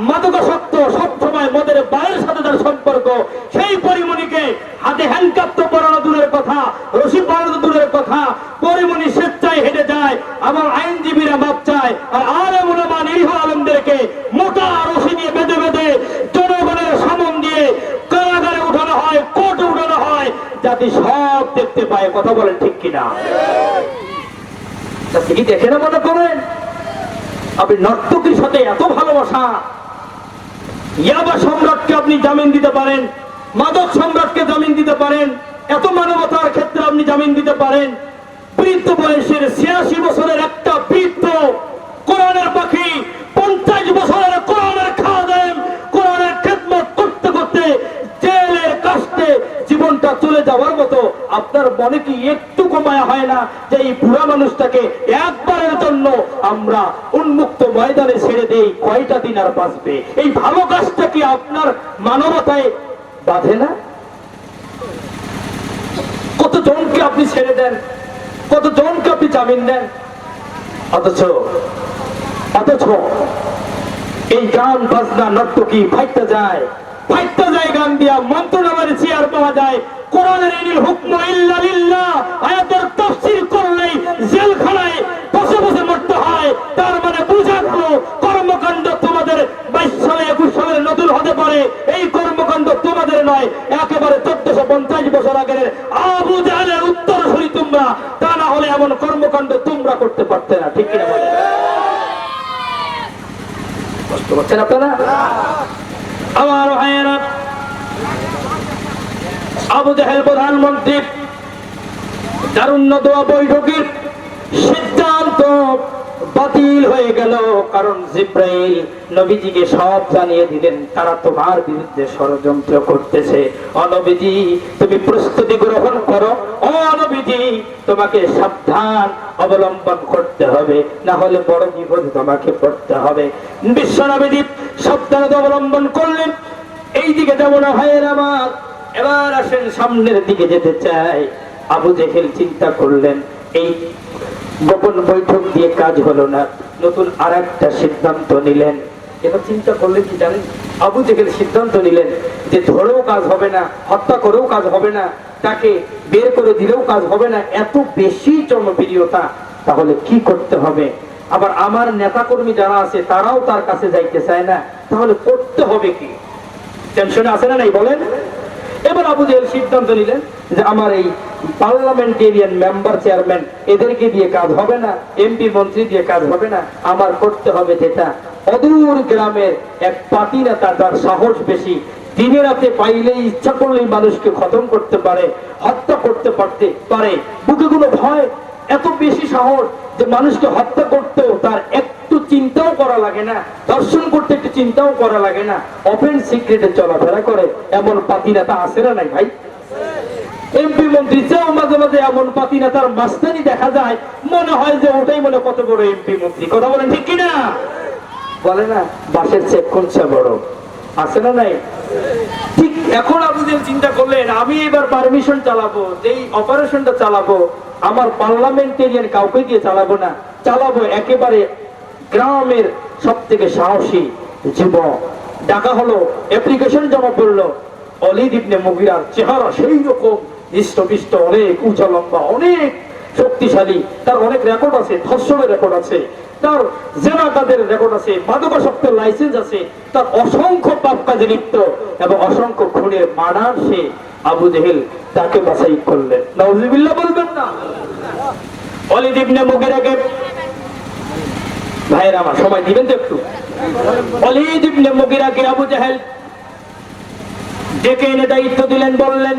মাদকাসক্ত, সবসময় মদের বায়ের সাথে তার সম্পর্ক, সেই পরিমণিকে হাতে হ্যান্ডকাপ তো পরানো দূরের কথা, রশি পরানো দূরের কথা, পরিমণি স্বেচ্ছায় হেঁটে যায়, আমার আইনজীবীরা মাপ চায়, আর আলেম ওলামা নিরীহ আলেমদেরকে মোটা রশি দিয়ে বেঁধে বেঁধে জনগণের সামন দিয়ে কারাগারে উঠানো হয়, কোর্টে উঠানো হয়, জাতি সব দেখতে পায়। কথা বলেন ঠিক কিনা? কি দেখে না মনে করেন আপনি নর্তকীর সাথে এত ভালোবাসা? ইয়াবা সম্রাটকে আপনি জামিন দিতে পারেন, মাদক সম্রাটকে জামিন দিতে পারেন, এত মানবতার ক্ষেত্রে আপনি জামিন দিতে পারেন। বৃদ্ধ বয়সের 86 বছরের একটা বৃদ্ধ কোরআনের পাখি, 50 বছরের কোরআনের খাদেম, কোরআনের খেদমত করতে করতে জেলের কাস্টে জীবনটা চলে যাওয়ার মতো আপনার মনে কি একটু কমায়া হয় না যে এই বুড়া মানুষটাকে একবারের জন্য আমরা উন্মুক্ত ময়দানে ছেড়ে দেই, কয়টা দিন আর বাঁচবে? এই ভালো কাজটা কি আপনার মানবতায় বাঁধে না? কত জনকে আপনি ছেড়ে দেন, কত জনকে আপনি জামিন দেন, অথচ এই গান বাজনা নর্তকী ফাইটটা যায় গান দিয়া, মন্ত্রণালয়ের চেয়ার পাওয়া যায়, কোরআনের ইনিল হুকমু ইল্লা লিল্লাহ আয়াতের তাফসীর করলেই জেলখানায় বসে বসে মরতে হয়। তার মানে বুঝা গেল কর্মকাণ্ড তোমাদের 22 সালে 21 সালের নতুন হতে পারে, এই কর্মকাণ্ড তোমাদের নয়, একেবারে 1450 বছর আগের আবু জাহেলের উত্তরসূরি তোমরা। তা না হলে এমন কর্মকাণ্ড তোমরা করতে পারতে না। ঠিক কিনা বলেন? কষ্ট পাচ্ছেন আপনারা? আমার ভাইয়েরা, আবু জাহেল প্রধানমন্ত্রী দারুন নদওয়া বৈঠকের সিদ্ধান্ত বাতিল হয়ে গেল, কারণ জিব্রাইল নবীজিকে সব জানিয়ে দিলেন তারা তোমার বিরুদ্ধে ষড়যন্ত্র করতেছে। নবীজি তুমি প্রস্তুতি গ্রহণ করো, নবীজি তোমাকে সাবধান অবলম্বন করতে হবে, না হলে বড় বিপদ তোমাকে পড়তে হবে। বিশ্ব নবীজি সাবধানতা অবলম্বন করলেন। এই দিকে যাব না ভাইয়ের আমার, এবার আসেন সামনের দিকে যেতে চাই। আবু জেহেল চিন্তা করলেন এই গোপন বৈঠক দিয়ে কাজ হলো না, নতুন আর একটা সিদ্ধান্ত নিলেন। এবার চিন্তা করলেন কি জানেন? আবু জেহেল সিদ্ধান্ত নিলেন যে ধরেও কাজ হবে না, হত্যা করেও কাজ হবে না, তাকে বের করে দিলেও কাজ হবে না, এত বেশি জনপ্রিয়তা, তাহলে কি করতে হবে? আবার আমার নেতাকর্মী যারা আছে তারাও তার কাছে যাইতে চায় না, তাহলে করতে হবে কি? টেনশনে আছে না নাই বলেন? এবার আবু জেহেল সিদ্ধান্ত নিলেন যে আমার এই পার্লামেন্টেরিয়ান মেম্বার চেয়ারম্যান এদেরকে দিয়ে কাজ হবে না, এমপি মন্ত্রী দিয়ে কাজ হবে না, আমার করতে হবে যেটা অদূর গ্রামের এক পাতি নেতা, তার সাহস বেশি, দিনে রাতে পাইলেই ইচ্ছা করলেই মানুষকে খতম করতে পারে, হত্যা করতে পারে, বুকে কোনো ভয়, এত বেশি সাহস যে মানুষকে হত্যা করতেও তার একটু চিন্তাও করা লাগে না, দর্শন করতে একটু চিন্তাও করা লাগে না, ওপেন সিক্রেটে চলাফেরা করে, এমন পাতি নেতা আছে না নাই ভাই? এমপি মন্ত্রী চেয়েও মাঝে মাঝে এমন পাতি নেতার মাস্তানি দেখা যায়, মনে হয় যে ওটাই মনে কত বড় এমপি মন্ত্রী। কথা বলেন ঠিক কিনা? বলে না বাসের চেক কোনছে বড়, আছে না নাই? ঠিক এখন আবু জেহেল চিন্তা করলেন আমি এবার পারমিশন চালাবো, যেই অপারেশনটা চালাবো আমার পার্লামেন্টেরিয়ান কাউকে দিয়ে চালাবো না, চালাবো একেবারে গ্রামের সব থেকে সাহসী যুবক। ডাকা হলো, অ্যাপ্লিকেশন জমা পড়লো। ওয়ালিদ ইবনে মুগিরার চেহারা সেই রকম হৃষ্টপুষ্ট, অনেক উঁচা লম্বা, অনেক শক্তিশালী, তার অনেক রেকর্ড আছে, ধর্ষণের রেকর্ড আছে, তার জেনাকাদের রেকর্ড আছে, মাদকাসক্তের লাইসেন্স আছে, তার অসংখ্য পাপ কাজে লিপ্ত এবং অসংখ্য খুনের মার্ডার সে। আবু জেহেল তাকে বাছাই করলেন। নাউজুবিল্লাহ বলবেন না? ওয়ালিদ ইবনে মুগিরাকে, ভাইয়েরা আমার সময় দিবেন তো একটু। ওয়ালিদ ইবনে মুগিরাকে আবু জেহেল ডেকে এনে দায়িত্ব দিলেন, বললেন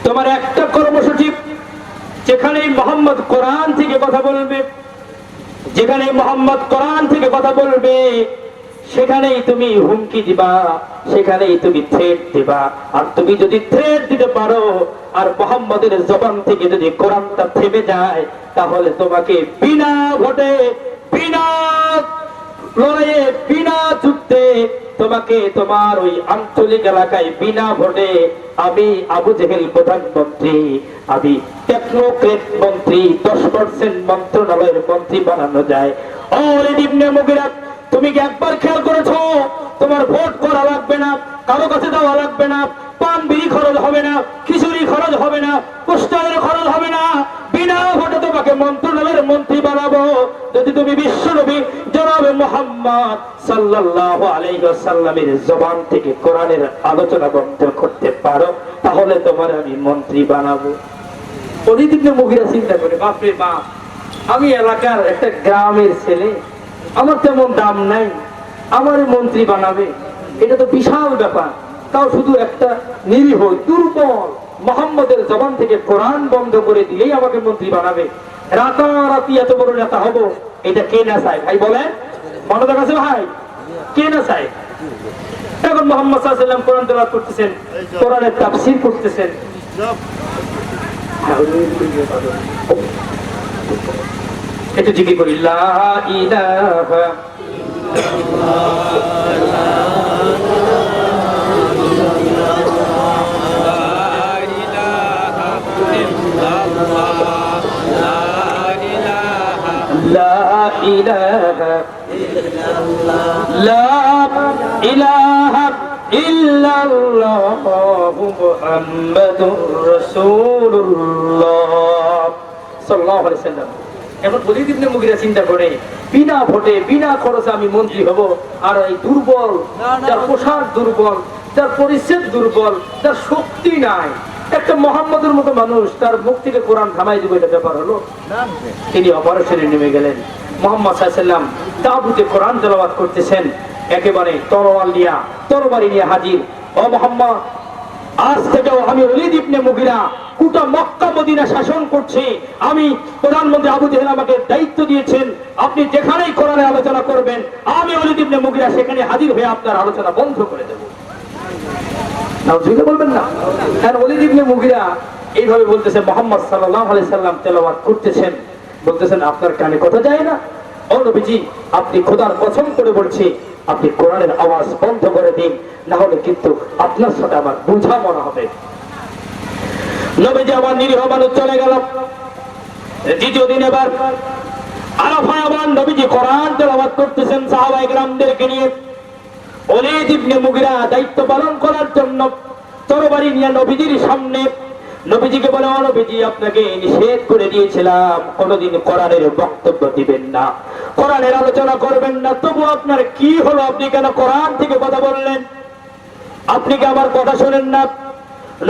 তোমার একটা কর্মসূচি, যেখানেই মোহাম্মদ কোরআন থেকে কথা বলবে, যেখানে মোহাম্মদ কোরআন থেকে কথা বলবে সেখানেই তুমি হুমকি দিবা, সেখানেই তুমি থ্রেট দিবা। আর তুমি যদি থ্রেট দিতে পারো আর মোহাম্মদের জবান থেকে যদি কোরআনটা থেমে যায়, তাহলে তোমাকে বিনা ভোটে, বিনা লড়াইয়ে, বিনা যুদ্ধে তোমাকে তোমার ওই আঞ্চলিক এলাকায় বিনা ভোটে আমি আবু জেহেল প্রধানমন্ত্রী, আমি টেকনোক্রেট মন্ত্রী, 10% মন্ত্রণালয়ের মন্ত্রী বানানো যায়। ওয়ালিদ ইবনে মুগিরা, তুমি কি একবার খেয়াল করেছো তোমার ভোট করা লাগবে না, কারো কাছে দেওয়া লাগবে না, পান বিড়ি খরচ হবে না, খিচুড়ি খরচ হবে না, পোস্টারের খরচ হবে না, বিনা ভোটে তোমাকে মন্ত্রণালয়ের মন্ত্রী বানাবো। যদি তুমি বিশ্বনবী জনাবে মুহাম্মদ সাল্লাল্লাহু আলাইহি ওয়াসাল্লামের জবান থেকে কোরআনের আলোচনা বন্ধ করতে পারো, তাহলে তোমার আমি মন্ত্রী বানাবো। ওয়ালিদ ইবনে মুগিরা চিন্তা করে, বাপরে বাপ, আমি এলাকার একটা গ্রামের ছেলে, আমার তেমন দাম নাই, আমার মন্ত্রী বানাবে, এটা তো বিশাল ব্যাপার। তাও শুধু একটা নিরীহ দুর্বল মুহাম্মদের জবান থেকে কোরআন বন্ধ করে দিলেই আমাকে মন্ত্রী বানাবে, রাতারাতি এত বড় নেতা হবো, এটা কে না চায় ভাই বলেন? মনে আছে ভাই, কে না চায়? এখন মুহাম্মদ সাল্লাল্লাহু আলাইহি ওয়াসাল্লাম কোরআন তেলাওয়াত করতেছেন, কোরআনের তাফসীর করতেছেন। একটু জিকির করি, লা ইলাহা لا إله إلا الله محمد رسول الله صلى الله عليه وسلم। এখন ওয়ালিদ ইবনে মুগিরা চিন্তা করে, বিনা ভোটে বিনা খরচে আমি মন্ত্রী হব, আর এই দুর্বল, যার পোশাক দুর্বল, যার পরিচ্ছদ দুর্বল, যার শক্তি নাই, একটা মোহাম্মদের মতো মানুষ, তার মুখ থেকে কোরআন থামাই দিবে, এটা ব্যাপার হলো? তিনি অপারেশনে নেমে গেলেন। মুহাম্মদ সাল্লাল্লাহু আলাইহি ওয়াসাল্লাম তাবুতে কোরআন তেলাওয়াত করতেছেন, একেবারে তরবারি নিয়ে হাজির। ও মুহাম্মদ, আজ থেকেও আমি ওয়ালিদ ইবনে মুগিরা গোটা মক্কা মদিনা শাসন করছি। আমি প্রধানমন্ত্রী আবু জেহেল আমাকে দায়িত্ব দিয়েছেন, আপনি যেখানেই কোরআনের আলোচনা করবেন, আমি ওয়ালিদ ইবনে মুগিরা সেখানে হাজির হয়ে আপনার আলোচনা বন্ধ করে দেব। বলবেন না? কারণ ওয়ালিদ ইবনে মুগিরা এইভাবে বলতেছে, মুহাম্মদ সাল্লাল্লাহু আলাইহি সাল্লাম তেলাওয়াত করতেছেন, বলতেছেন আপনার কানে কথা যায় না? ও নবীজি, আপনি খোদার কসম করে বলছি, আপনি কোরআনের আওয়াজ বন্ধ করে দিন, না হলে কিন্তু আপনার সাথে আমার বোঝা মনে হবে। নবীজি আমার নিরীহ মানুষ চলে গেল। দ্বিতীয় দিন এবার আরাফায় আবার নবীজি কোরআন তেলাওয়াত করতেছেন সাহাবায়ে কেরামদেরকে নিয়ে। ওয়ালিদ ইবনে মুগিরা দায়িত্ব পালন করার জন্য তরবারি নিয়ে নবীজির সামনে নবীজিকে বলে, ও নবীজি, আপনাকে নিষেধ করে দিয়েছিলাম কোনদিন কোরআনের বক্তব্য দিবেন না, কোরআনের আলোচনা করবেন না, তবু আপনার কি হলো? আপনি কেন কোরআন থেকে কথা বললেন? আপনি কি আমার কথা শোনেন না?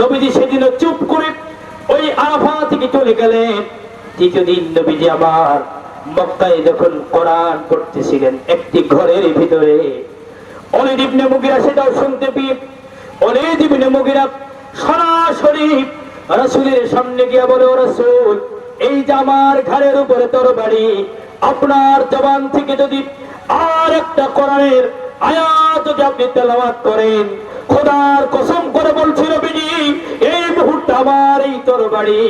নবীজি সেদিন চুপ করে ওই আরাফা থেকে চলে গেলেন। তৃতীয় দিন নবীজি আবার মক্কায় যখন কোরআন পড়তেছিলেন, একটি ঘরের ভিতরে ওয়ালিদ ইবনে মুগিরা সেটাও শুনতে পেয়ে ওয়ালিদ ইবনে মুগিরা সরাসরি রাসূলের সামনে গিয়ে বলে, ও রাসূল, এই যে আমার ঘাড়ের উপরে তরবারি, আপনার জবান থেকে যদি আর একটা কোরআনের আয়াত যদি আপনি তেলাওয়াত করেন, খোদার কসম করে বলছি নবীজি, এই মুহূর্তে আমার এই তরবারি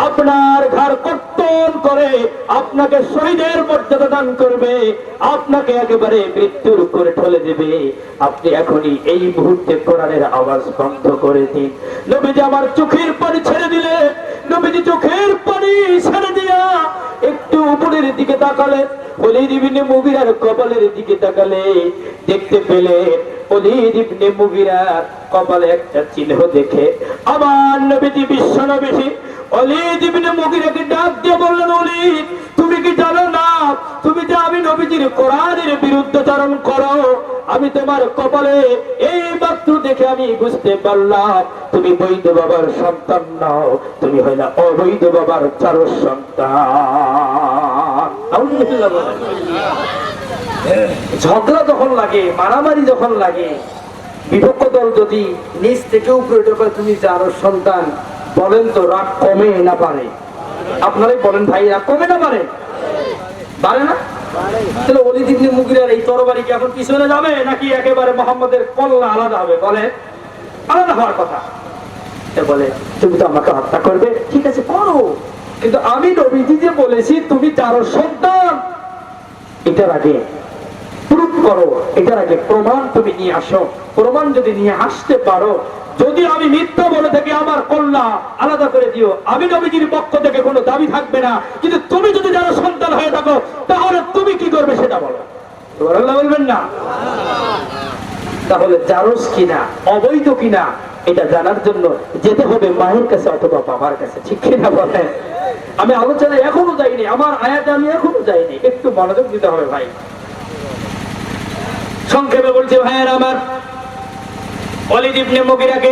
আপনার ঘাড় কর্তন করে আপনাকে শহীদের মর্যাদা দান করবে, আপনাকে একেবারে মৃত্যুর উপরে ঠেলে দেবে। আপনি এখনই এই মুহূর্তে কোরআনের আওয়াজ বন্ধ করে দিন। নবীজি আমার চোখের পানি ছেড়ে দিলে, নবীজি চোখের পানি ছেড়ে দিয়া একটু উপরের দিকে তাকালে, ওয়ালিদ ইবনে মুগিরার কপালের দিকে তাকালে দেখতে পেলে ওয়ালিদ ইবনে মুগিরার কপালে একটা চিহ্ন দেখে আমার নবীজি বিশ্ব নবীজি ওয়ালিদ ইবনে মুগিরাকে ডাক দিয়ে বললেন, ওয়ালিদ, তুমি কি জানো না তুমি যে আমি নবীজির কোরআনের বিরুদ্ধাচরণ করো? আমি তোমার কপালে এই মাত্র দেখে আমি বুঝতে পারলাম তুমি বৈধ বাবার সন্তান নাও, তুমি হইলা অবৈধ বাবার চারুর সন্তান। ঝগড়া যখন লাগে, মারামারি যখন লাগে, বিপক্ষ দল যদি নিজ থেকে উপরে উঠে পারে তুমি চারুর সন্তান, বলেন তো রাগ কমে না পারে? আপনারাই বলেন ভাই, রাগ কমে না পারে? পারে না? তাহলে ওয়ালিদ ইবনে মুগিরার এই তরবারি কি এখন পিছনে যাবে, নাকি একেবারে মুহাম্মদের কল্লা আলাদা হবে? বলে আলাদা হওয়ার কথা। বলে তুমি তো আমাকে হত্যা করবে, ঠিক আছে করো, কিন্তু আমি নবীজি যে বলেছি তুমি চারুর সন্তান, এটার আগে প্রুফ করো, এটার আগে প্রমাণ তুমি নিয়ে আসো। প্রমাণ যদি নিয়ে আসতে পারো, যদি আমি মিথ্যা বলে থাকি আমার কল্লা আলাদা করে দিও, আমি নবীজির পক্ষ থেকে কোনো দাবি থাকবে না। কিন্তু তুমি যদি যারা সন্তান হয়ে থাকো, তাহলে তুমি কি করবে সেটা বলো। সুবহানাল্লাহ বলবেন না? তাহলে জারজ কিনা অবৈধ কিনা এটা জানার জন্য যেতে হবে মায়ের কাছে অথবা বাবার কাছে, ঠিক কিনা বলেন? আমি আলোচনায় এখনো যাইনি, আমার আয়াতে আমি এখনো যাইনি, একটু মনোযোগ দিতে হবে ভাই। সংক্ষেপে বলছি ভাইয়ের আমার, ওয়ালিদ ইবনে মুগিরাকে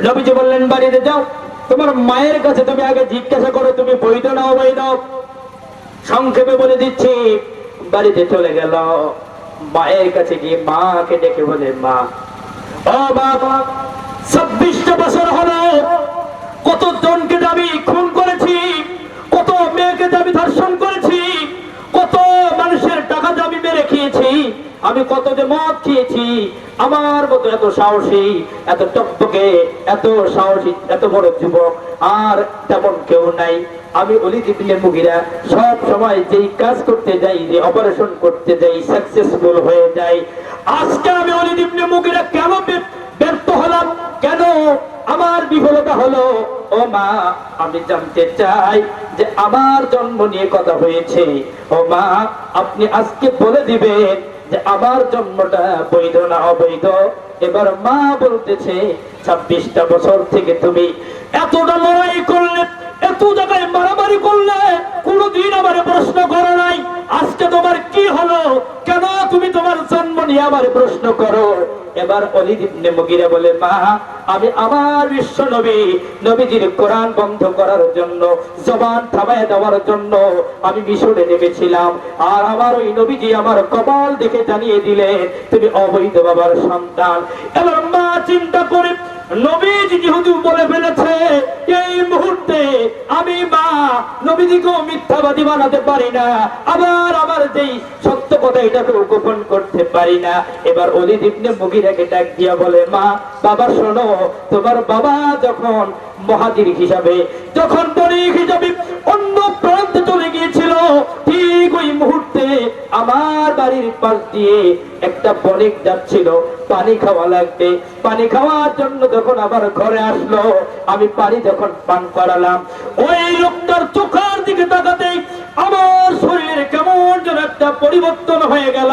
নবীজি বললেন বাড়িতে যাও, তোমার মায়ের কাছে তুমি আগে জিজ্ঞাসা করো তুমি বৈধ না অবৈধ। সংক্ষেপে বলে দিচ্ছি, বাড়িতে চলে গেল, মায়ের কাছে গিয়ে মাকে ডেকে বলে, মা, ও বাবা, 26টা বছর হলো কত জনকে আমি খুন করেছি, কত মেয়েকে আমি ধর্ষণ করেছি, কত মানুষের টাকা আমি মেরে খেয়েছি, আমি কত যে মদ খেয়েছি, আমার মতো এত সাহসী, এত টকটকে, এত সাহসী, এত বড় যুবক আর তেমন কেউ নাই। আমি ওয়ালিদ ইবনে মুগিরা সব সময় যেই কাজ করতে যাই, যে অপারেশন করতে যাই, সাকসেসফুল হয়ে যাই। আজকে আমি ওয়ালিদ ইবনে মুগিরা কেন ব্যর্থ হলাম, কেন আমার বিফলতা হলো? ও মা, আমি জানতে চাই যে আমার জন্ম নিয়ে কথা হয়েছে, ও মা আপনি আজকে বলে দিবেন যে আমার জন্মটা বৈধ না অবৈধ। এবার মা বলতেছে, 26টা বছর থেকে তুমি এতটা লড়াই করলে, এত জায়গায় মারামারি করলে, কোনদিন আমার প্রশ্ন করো নাই, আজকে তোমার কি হলো, কেন তুমি তোমার জন্ম নিয়ে আমার প্রশ্ন করো? এবার ওয়ালিদ ইবনে মুগিরা বলে, মা আমি আমার বিশ্ব নবী নবীজির কোরআন বন্ধ করার জন্য, জবান থামায় দেওয়ার জন্য আমি মিশরে নেমেছিলাম, আর আমার ওই নবীজি আমার কপাল দেখে জানিয়ে দিলেন তুমি অবৈধ বাবার সন্তান। এবার মা চিন্তা করে, নবীজি যেহেতু বলে ফেলেছে, এই মুহূর্তে আমি মা নবীজিকেও মিথ্যাবাদী বানাতে পারি না, আবার আমার যেই সত্য কথা এটাকেও গোপন করতে পারি না। এবার ওয়ালিদ ইবনে মুগিরাকে ডাক দিয়া বলে, মা, বাবা শোনো, তোমার বাবা যখন মুহাজির হিসাবে, যখন বণিক হিসাবে অন্য প্রান্তে চলে গিয়েছিল, ঠিক ওই মুহূর্তে আমার বাড়ির পাশ দিয়ে একটা বণিক যাচ্ছিল, পানি খাওয়া লাগবে, পানি খাওয়ার জন্য যখন আবার ঘরে আসলো, আমি পানি যখন পান করালাম, ওই লোকটার চোখের দিকে তাকাতেই আমার শরীরে কেমন যেন একটা পরিবর্তন হয়ে গেল,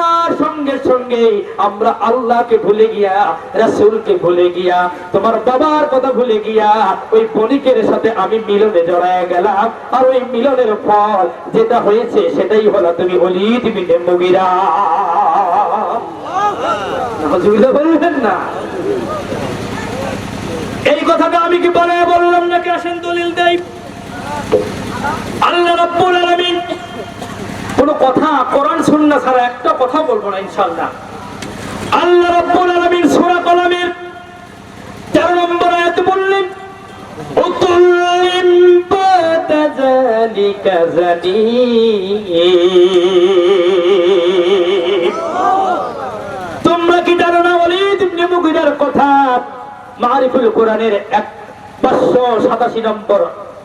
আর সঙ্গে সঙ্গে আমরা আল্লাহকে ভুলে গিয়া, রাসূলকে ভুলে গিয়া, তোমার বাবার কথা ভুলে গিয়া ওই বণিকের সাথে আমি মিলনে জড়ায় গেলাম, আর ওই মিলনের ফল যেটা হয়েছে সেটাই হলো তুমি ওয়ালিদ ইবনে মুগিরা। নাউজুবিল্লাহ বলবেন না? এই কথাটা আমি কি বলে বললাম নাকি? আসেন দলিল দেই। আল্লাহ রাব্বুল আলামিন কোন কথা কোরআন সুন্নাহ ছাড়া একটা কথা বলবো না ইনশাআল্লাহ। আল্লাহ রাব্বুল আলামিন সূরা কলামের 13 নম্বর আয়াতে বললেন, উতুল্লিম বাদা যালিকা জানিম। তোমরা কি জানো না ওয়ালিদ ইবনে মুগিরার কথা? মারিফুল কোরআনের 587 নম্বর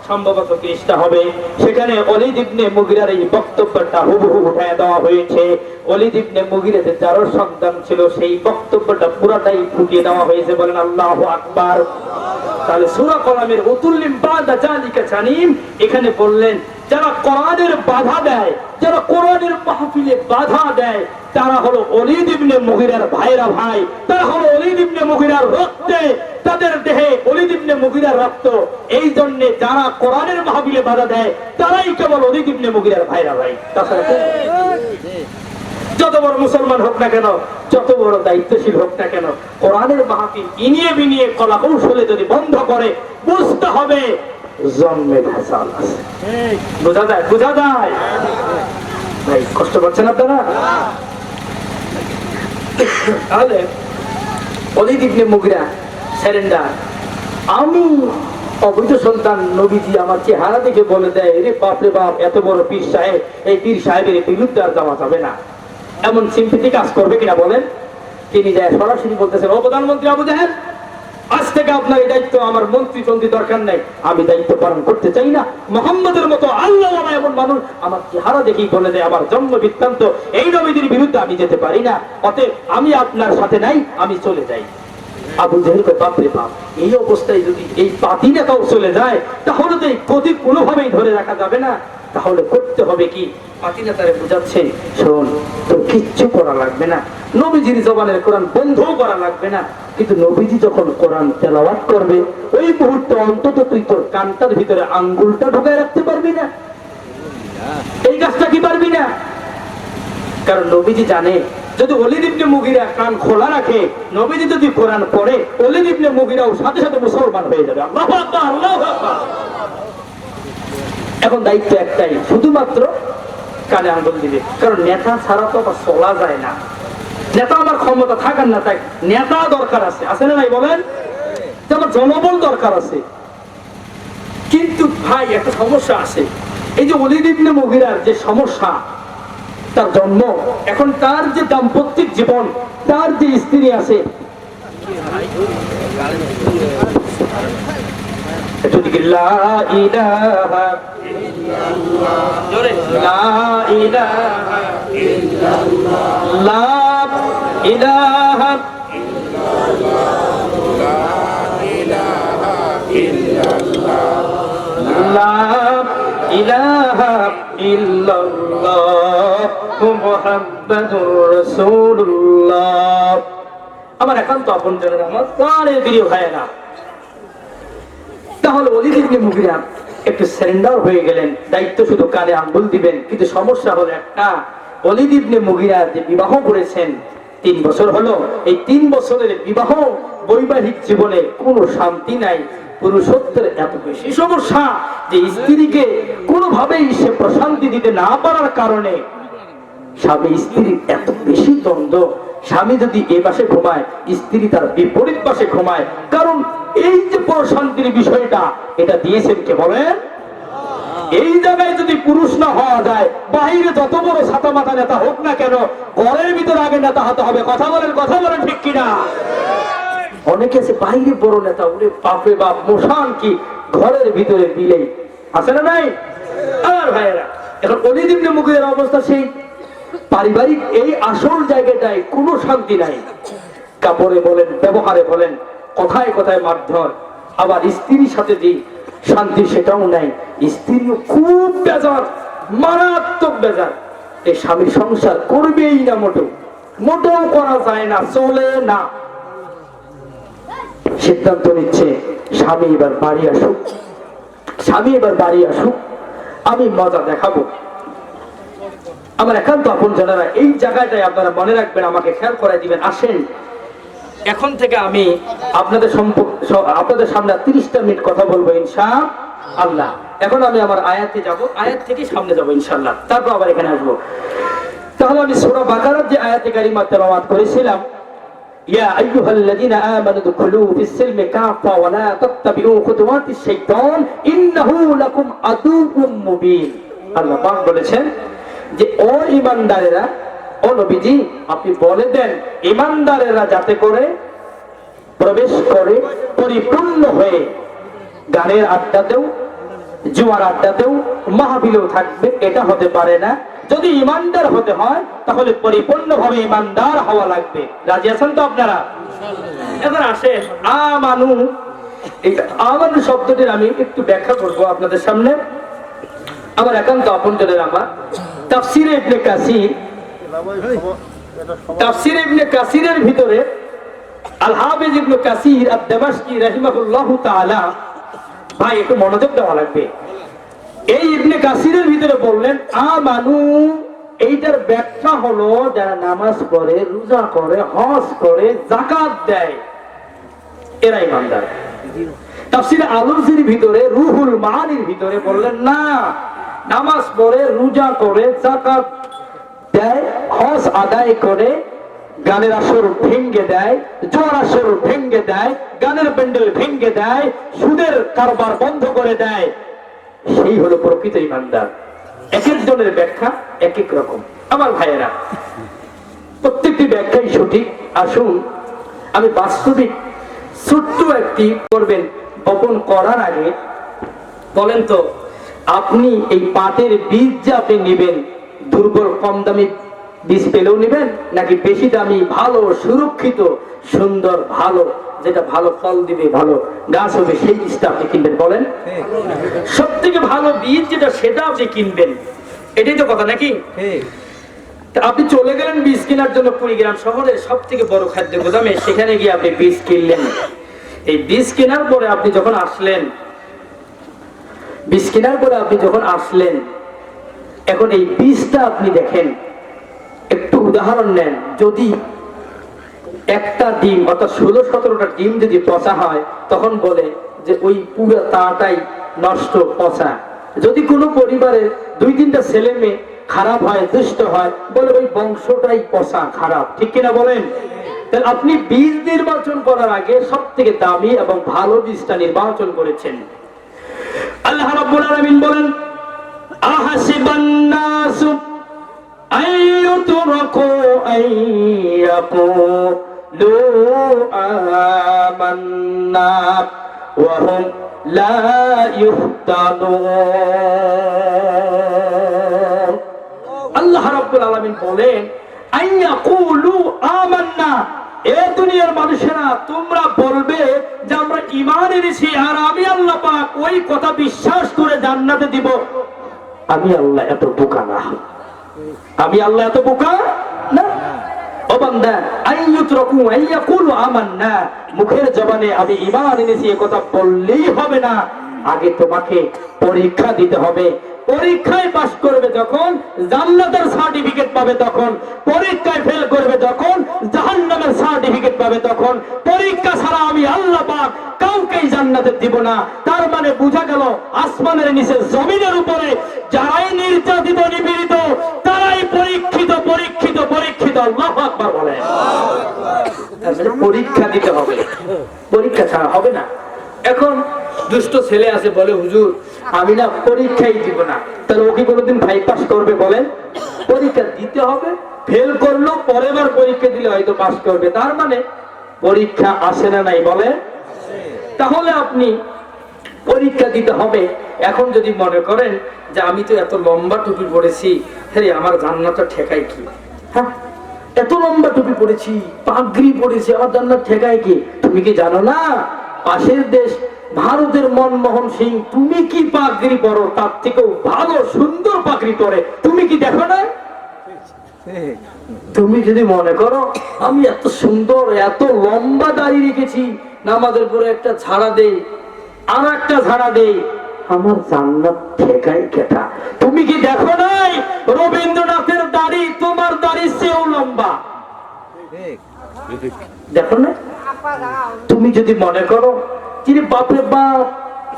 সম্ভবত পৃষ্ঠা হবে, সেখানে ওয়ালিদ ইবনে মুগিরার এই বক্তব্যটা হুবহু উঠায় দেওয়া হয়েছে। ওয়ালিদ ইবনে মুগিরার যার সন্তান ছিল সেই বক্তব্যটা পুরাটাই ফুটিয়ে দেওয়া হয়েছে। বলেন আল্লাহু আকবার। তাহলে সূরা কলামের উতুল্লিম বাদা যালিকা জানিম, এখানে বললেন যারা কোরআনের বাধা দেয়, যারা কোরআনের মাহফিলে বাধা দেয়, তারা হলো ওয়ালিদ ইবনে মুগিরার ভাইরা ভাই, তারা হলো ওয়ালিদ ইবনে মুগিরার রক্তে, তাদের দেহে ওয়ালিদ ইবনে মুগিরার রক্ত। এই জন্য যারা কোরআনের মাহফিলে বাধা দেয় তারাই কেবল ওয়ালিদ ইবনে মুগিরার ভাইরা ভাই। তাছাড়া যত বড় মুসলমান হোক না কেন, যত বড় দায়িত্বশীল হোক না কেন, কোরআনের মাহফিল ইনিয়ে বিনিয়ে কলা কৌশলে যদি বন্ধ করে, বুঝতে হবে জন্মে ভেজাল আছে। বোঝা যায়? বোঝা যায় ভাই? কষ্ট পাচ্ছেন আপনারা? তাহলে ওয়ালিদ ইবনে মুগিরা সারেন্ডার, আমি অবৈধ সন্তান, নবীজি আমার চেহারা দেখে বলে দেয়, রে বাপ রে বাপ, এত বড় পীর সাহেব, এই পীর সাহেবের বিরুদ্ধে আর যাওয়া যাবে না, এমন সিম্পিতি কাজ করবে কিনা বলেন? তিনি যায় সরাসরি বলতেছেন, ও প্রধানমন্ত্রী আবু জাহেল, আজ থেকে থেকে আপনার এই দায়িত্ব, আমার মন্ত্রী টন্ত্রী দরকার নেই, আমি দায়িত্ব পালন করতে চাই না। মোহাম্মদের মতো আল্লাহ এমন মানুষ আমার চেহারা দেখেই বলে দেয় আমার জন্ম বৃত্তান্ত, এই নবীদের বিরুদ্ধে আমি যেতে পারি না, অতএব আমি আপনার সাথে নাই, আমি চলে যাই। আবু জেহেল কয়, বাপরে বাপ, এই অবস্থায় যদি এই পাতি নেতাও চলে যায় তাহলে তো এই গতি কোনোভাবেই ধরে রাখা যাবে না। তাহলে করতে হবে কি? পাতি নেতারে বোঝাচ্ছে, শোন, তোর কিচ্ছু করা লাগবে না, নবীজির জবানের কোরআন বন্ধও করা লাগবে না, কিন্তু নবীজি যখন কোরআন তেলাওয়াত করবে ওই মুহূর্তে অন্তত তুই তোর কানটার ভিতরে আঙ্গুলটা ঢোকায় রাখতে পারবি না? এই কাজটা কি পারবি না? কারণ নবীজি জানে যদি ওলীদ ইবনে মুগীরা কান খোলা রাখে, নবীজি যদি কোরআন পড়ে, ওলীদ ইবনে মুগীরাও সাথে সাথে মুসলমান হয়ে যাবে। আল্লাহু আকবার, আল্লাহু আকবার। এখন দায়িত্ব একটাই, শুধুমাত্র কানে আঙ্গুল দিবে, কারণ নেতা ছাড়া তো আবার চলা যায় না। নেতা আমার ক্ষমতা থাকার না, তাই নেতা দরকার আছে, আছে না নাই বলেন? আমার জনবল দরকার আছে। কিন্তু ভাই একটা সমস্যা আছে, এই যে ওলীদ ইবনে মুগীরার যে সমস্যা, তার জন্ম, এখন তার যে দাম্পত্যিক জীবন, তার যে স্ত্রী আছে, লা ইলাহা লা ইলাহা লা ইলাহা লা ইলাহা ইল্লাল্লাহ মুহাম্মাদুর রাসূলুল্লাহ। আমার একান্ত আপনজনেরা, আমার প্রাণের প্রিয় ভাইয়েরা, তাহলে ওলীদ ইবনে মুগীরা একটু সারেন্ডার হয়ে গেলেন, দায়িত্ব শুধু কানে আঙ্গুল দিবেন। কিন্তু সমস্যা হলো একটা, ওলীদ ইবনে মুগীরা যে বিবাহ করেছেন 3 বছর হলো, এই 3 বছরের বিবাহ বৈবাহিক জীবনে কোনো শান্তি নাই। পুরুষত্বের এত বেশি সমস্যা যে স্ত্রীকে কোনোভাবেই সে প্রশান্তি দিতে না পারার কারণে স্বামী স্ত্রীর এত বেশি দ্বন্দ্ব। স্বামী যদি এ পাশে ঘুমায়, স্ত্রী তার বিপরীত পাশে ঘুমায়। কারণ এই যে প্রশান্তির বিষয়টা, এটা দিয়েছেন কে বলেন? এই জায়গায় যদি পুরুষ না হওয়া যায়, বাহিরে যত বড় ছাতা মাথা নেতা হোক না কেন, ঘরের ভিতরে আগে নেতা হতে হবে। কথা বলেন ঠিক কিনা? অনেকে আছে বাইরে বড় নেতা, ওরে বাপরে বাপ, মোশান কি ঘরের ভিতরে বিলেই, আছে না নাই? আমার ভাইয়েরা, এখন ওলীদ ইবনে মুগীরার অবস্থা সেই পারিবারিক এই আসল জায়গাটায় কোনো শান্তি নাই। কাপড়ে বলেন, ব্যবহারে বলেন, কথায় কথায় মারধর, আবার স্ত্রীর সাথে যে শান্তি সেটাও নাই। স্ত্রীও খুব বেজার, মারাত্মক বেজার। এই স্বামীর সংসার করবেই না, মোটেও করা যায় না, চলে না। সিদ্ধান্ত নিচ্ছে স্বামী এবার বাড়ি আসুক, আমি মজা দেখাবো। আমার একান্ত আপনজনেরা, এই জায়গাটায় আপনারা মনে রাখবেন, আমাকে খেয়াল করাই দিবেন। আসেন, এখন থেকে আমি আপনাদের সামনে 30টা মিনিট কথা বলবো ইনশাআল্লাহ। এখন আমি আমার আয়াতে যাব, আয়াত থেকে সামনে যাব ইনশাআল্লাহ, তারপর আবার এখানে আসবো। তাহলে আমি সূরা বাকারার যে আয়াতে কারিমা তেলাওয়াত করেছিলাম, ইয়া আইয়ুহাল্লাযীনা আমানু দুখুলু ফিস-সিলমি কাফা ওয়া লা তাত্তাবিউ খুতুওয়াতিশ শাইতান ইন্নাহু লাকুম আদুউম মুবিন। আল্লাহ পাক বলেছেন যে ও ঈমানদারেরা, ও নবীজি আপনি বলে দেন ঈমানদারেরা যাতে করে প্রবেশ করে পরিপূর্ণ হয়ে গানের আড্ডাতেও, জুয়ার আড্ডাতেও, মাহফিলেও থাকবে, এটা হতে পারে না। যদি ঈমানদার হতে হয় তাহলে পরিপূর্ণভাবে ঈমানদার হওয়া লাগবে। রাজি আছেন তো আপনারা? এবার আসে আমানু, এই আমানু শব্দটির আমি একটু ব্যাখ্যা করব আপনাদের সামনে। আমার একান্ত আপনজনের, আমার তাফসীরে ইবনে কাসিরের ভিতরে আল হাফেজ ইবনে কাসির আদ-দামাশকি রাহিমাহুল্লাহু তাআলা, ভাই একটু মনোযোগ দেওয়া লাগবে। এই ইবনে কাসিরের ভিতরে বললেন আমানু, এইটার ব্যাখ্যা হলো যারা নামাজ পড়ে, রোজা করে, হজ করে, যাকাত দেয়, এরা ঈমানদার। তাফসীর আলুসির ভিতরে, রুহুল মাআনির ভিতরে বললেন না, নামাজ পড়ে, রোজা করে, যাকাত দেয়, হজ আদায় করে, গানের আসর ভেঙ্গে দেয়, জোয়ার আসর ভেঙ্গে দেয়, গানের প্যান্ডেল ভেঙ্গে দেয়, সুদের কারবার বন্ধ করে দেয়, সেই হলো প্রকৃত ঈমানদার। এক একজনের ব্যাখ্যা এক এক রকম। আমার ভাইয়েরা, প্রত্যেকটি ব্যাখ্যাই সঠিক। আসুন আমি বাস্তবিক ছোট্ট একটি করবেন বপন করার আগে বলেন তো, আপনি এই পাটের বীজ যে আপনি নেবেন, দুর্বল কম দামি বীজ পেলেও নেবেন, নাকি বেশি দামি ভালো সুরক্ষিত সুন্দর ভালো যেটা ভালো ফল দিবে ভালো গাছ হবে সেই বীজটা আপনি কিনবেন? বলেন, সব থেকে ভালো বীজ যেটা সেটা আপনি কিনবেন, এটাই তো কথা নাকি? তা আপনি চলে গেলেন বীজ কেনার জন্য কুড়িগ্রাম শহরে সব থেকে বড় খাদ্য গোদামে, সেখানে গিয়ে আপনি বীজ কিনলেন। এই বীজ কেনার পরে আপনি যখন আসলেন, বীজ কেনার পরে আপনি যখন আসলেন, এখন এই বীজটা আপনি দেখেন, একটু উদাহরণ নেন, যদি একটা ডিম অর্থাৎ 16-17টা ডিম যদি পচা হয়, তখন বলে যে ওই পুরো তাটাই নষ্ট পচা। যদি কোনো পরিবারের 2-3টা ছেলে মেয়ে খারাপ হয়, দুষ্ট হয়, বলে ওই বংশটাই পচা খারাপ, ঠিক কিনা বলেন? তাহলে আপনি বীজ নির্বাচন করার আগে সব থেকে দামি এবং ভালো বীজটা নির্বাচন করেছেন। আল্লাহ রাব্বুল আলামিন বলেন, আহাসিবান নাসু আইয়ুতরাকু আইয়াকুলু আমান্না ওয়া হুম লা ইফতানুন। আল্লাহ রাব্বুল আলামিন বলেন, আইয়াকুলু আমান্না, এ দুনিয়ার মানুষেরা তোমরা বলবে যে আমরা ঈমান এনেছি আর আমি আল্লাহ পাক ওই কথা বিশ্বাস করে জান্নাতে দিব। আমি আল্লাহ এত বোকা না, আমি আল্লাহ এত বোকা না। ও বান্দা, আইয়ুতরাকু আইয়াকুলু আমান্না, মুখের জবানে আমি ঈমান এনেছি এ কথা বললেই হবে না, আগে তোমাকে পরীক্ষা দিতে হবে। পরীক্ষায় পাস করবে যখন জান্নাতের সার্টিফিকেট পাবে তখন, পরীক্ষায় ফেল করবে যখন জাহান্নামের সার্টিফিকেট পাবে তখন। পরীক্ষা ছাড়া আমি আল্লাহ পাক কাউকেই জান্নাতে দিব না। তার মানে বোঝা গেল আসমানের নিচে জমিনের উপরে যারাই নির্যাতিত নিপীড়িত তারাই পরীক্ষিত পরীক্ষিত পরীক্ষিত। আল্লাহু আকবার বলেন। তার মানে পরীক্ষা দিতে হবে, পরীক্ষা ছাড়া হবে না। এখন দুষ্ট ছেলে আছে বলে, হুজুর আমি না পরীক্ষাই দিব না, তাহলে ওকে কোনোদিন ভাই পাস করবে? বলেন, পরীক্ষা দিতে হবে, ফেল করলো পরের বার পরীক্ষা দিলে হয়তো পাস করবে। তার মানে পরীক্ষা আসে না নাই? বলে, তাহলে আপনি পরীক্ষা দিতে হবে। এখন যদি মনে করেন যে আমি তো এত লম্বা টুপি পরেছি, হ্যাঁ আমার জান্নাতটা ঠেকায় কি? হ্যাঁ, এত লম্বা টুপি পরেছি, পাগড়ি পরেছি, আমার জান্নাত ঠেকায় কি? তুমি কি জানো না পাশের দেশ ভারতের মনমোহন সিং তুমি কি পাগড়ি পরো তার থেকেও ভালো সুন্দর পাগড়ি পরে, তুমি কি দেখো না? তুমি যদি মনে করো আমি এত সুন্দর এত লম্বা দাড়ি রেখেছি, নামাজের পরে একটা ঝাড়া দেই আর একটা ঝাড়া দেই, আমার জান্নাত ঠেকাই কেটা? তুমি কি দেখো নাই রবীন্দ্রনাথের দাড়ি তোমার দাড়ির চেয়েও লম্বা? দেখো না? তুমি যদি মনে করো তিনি বাপরে বাপ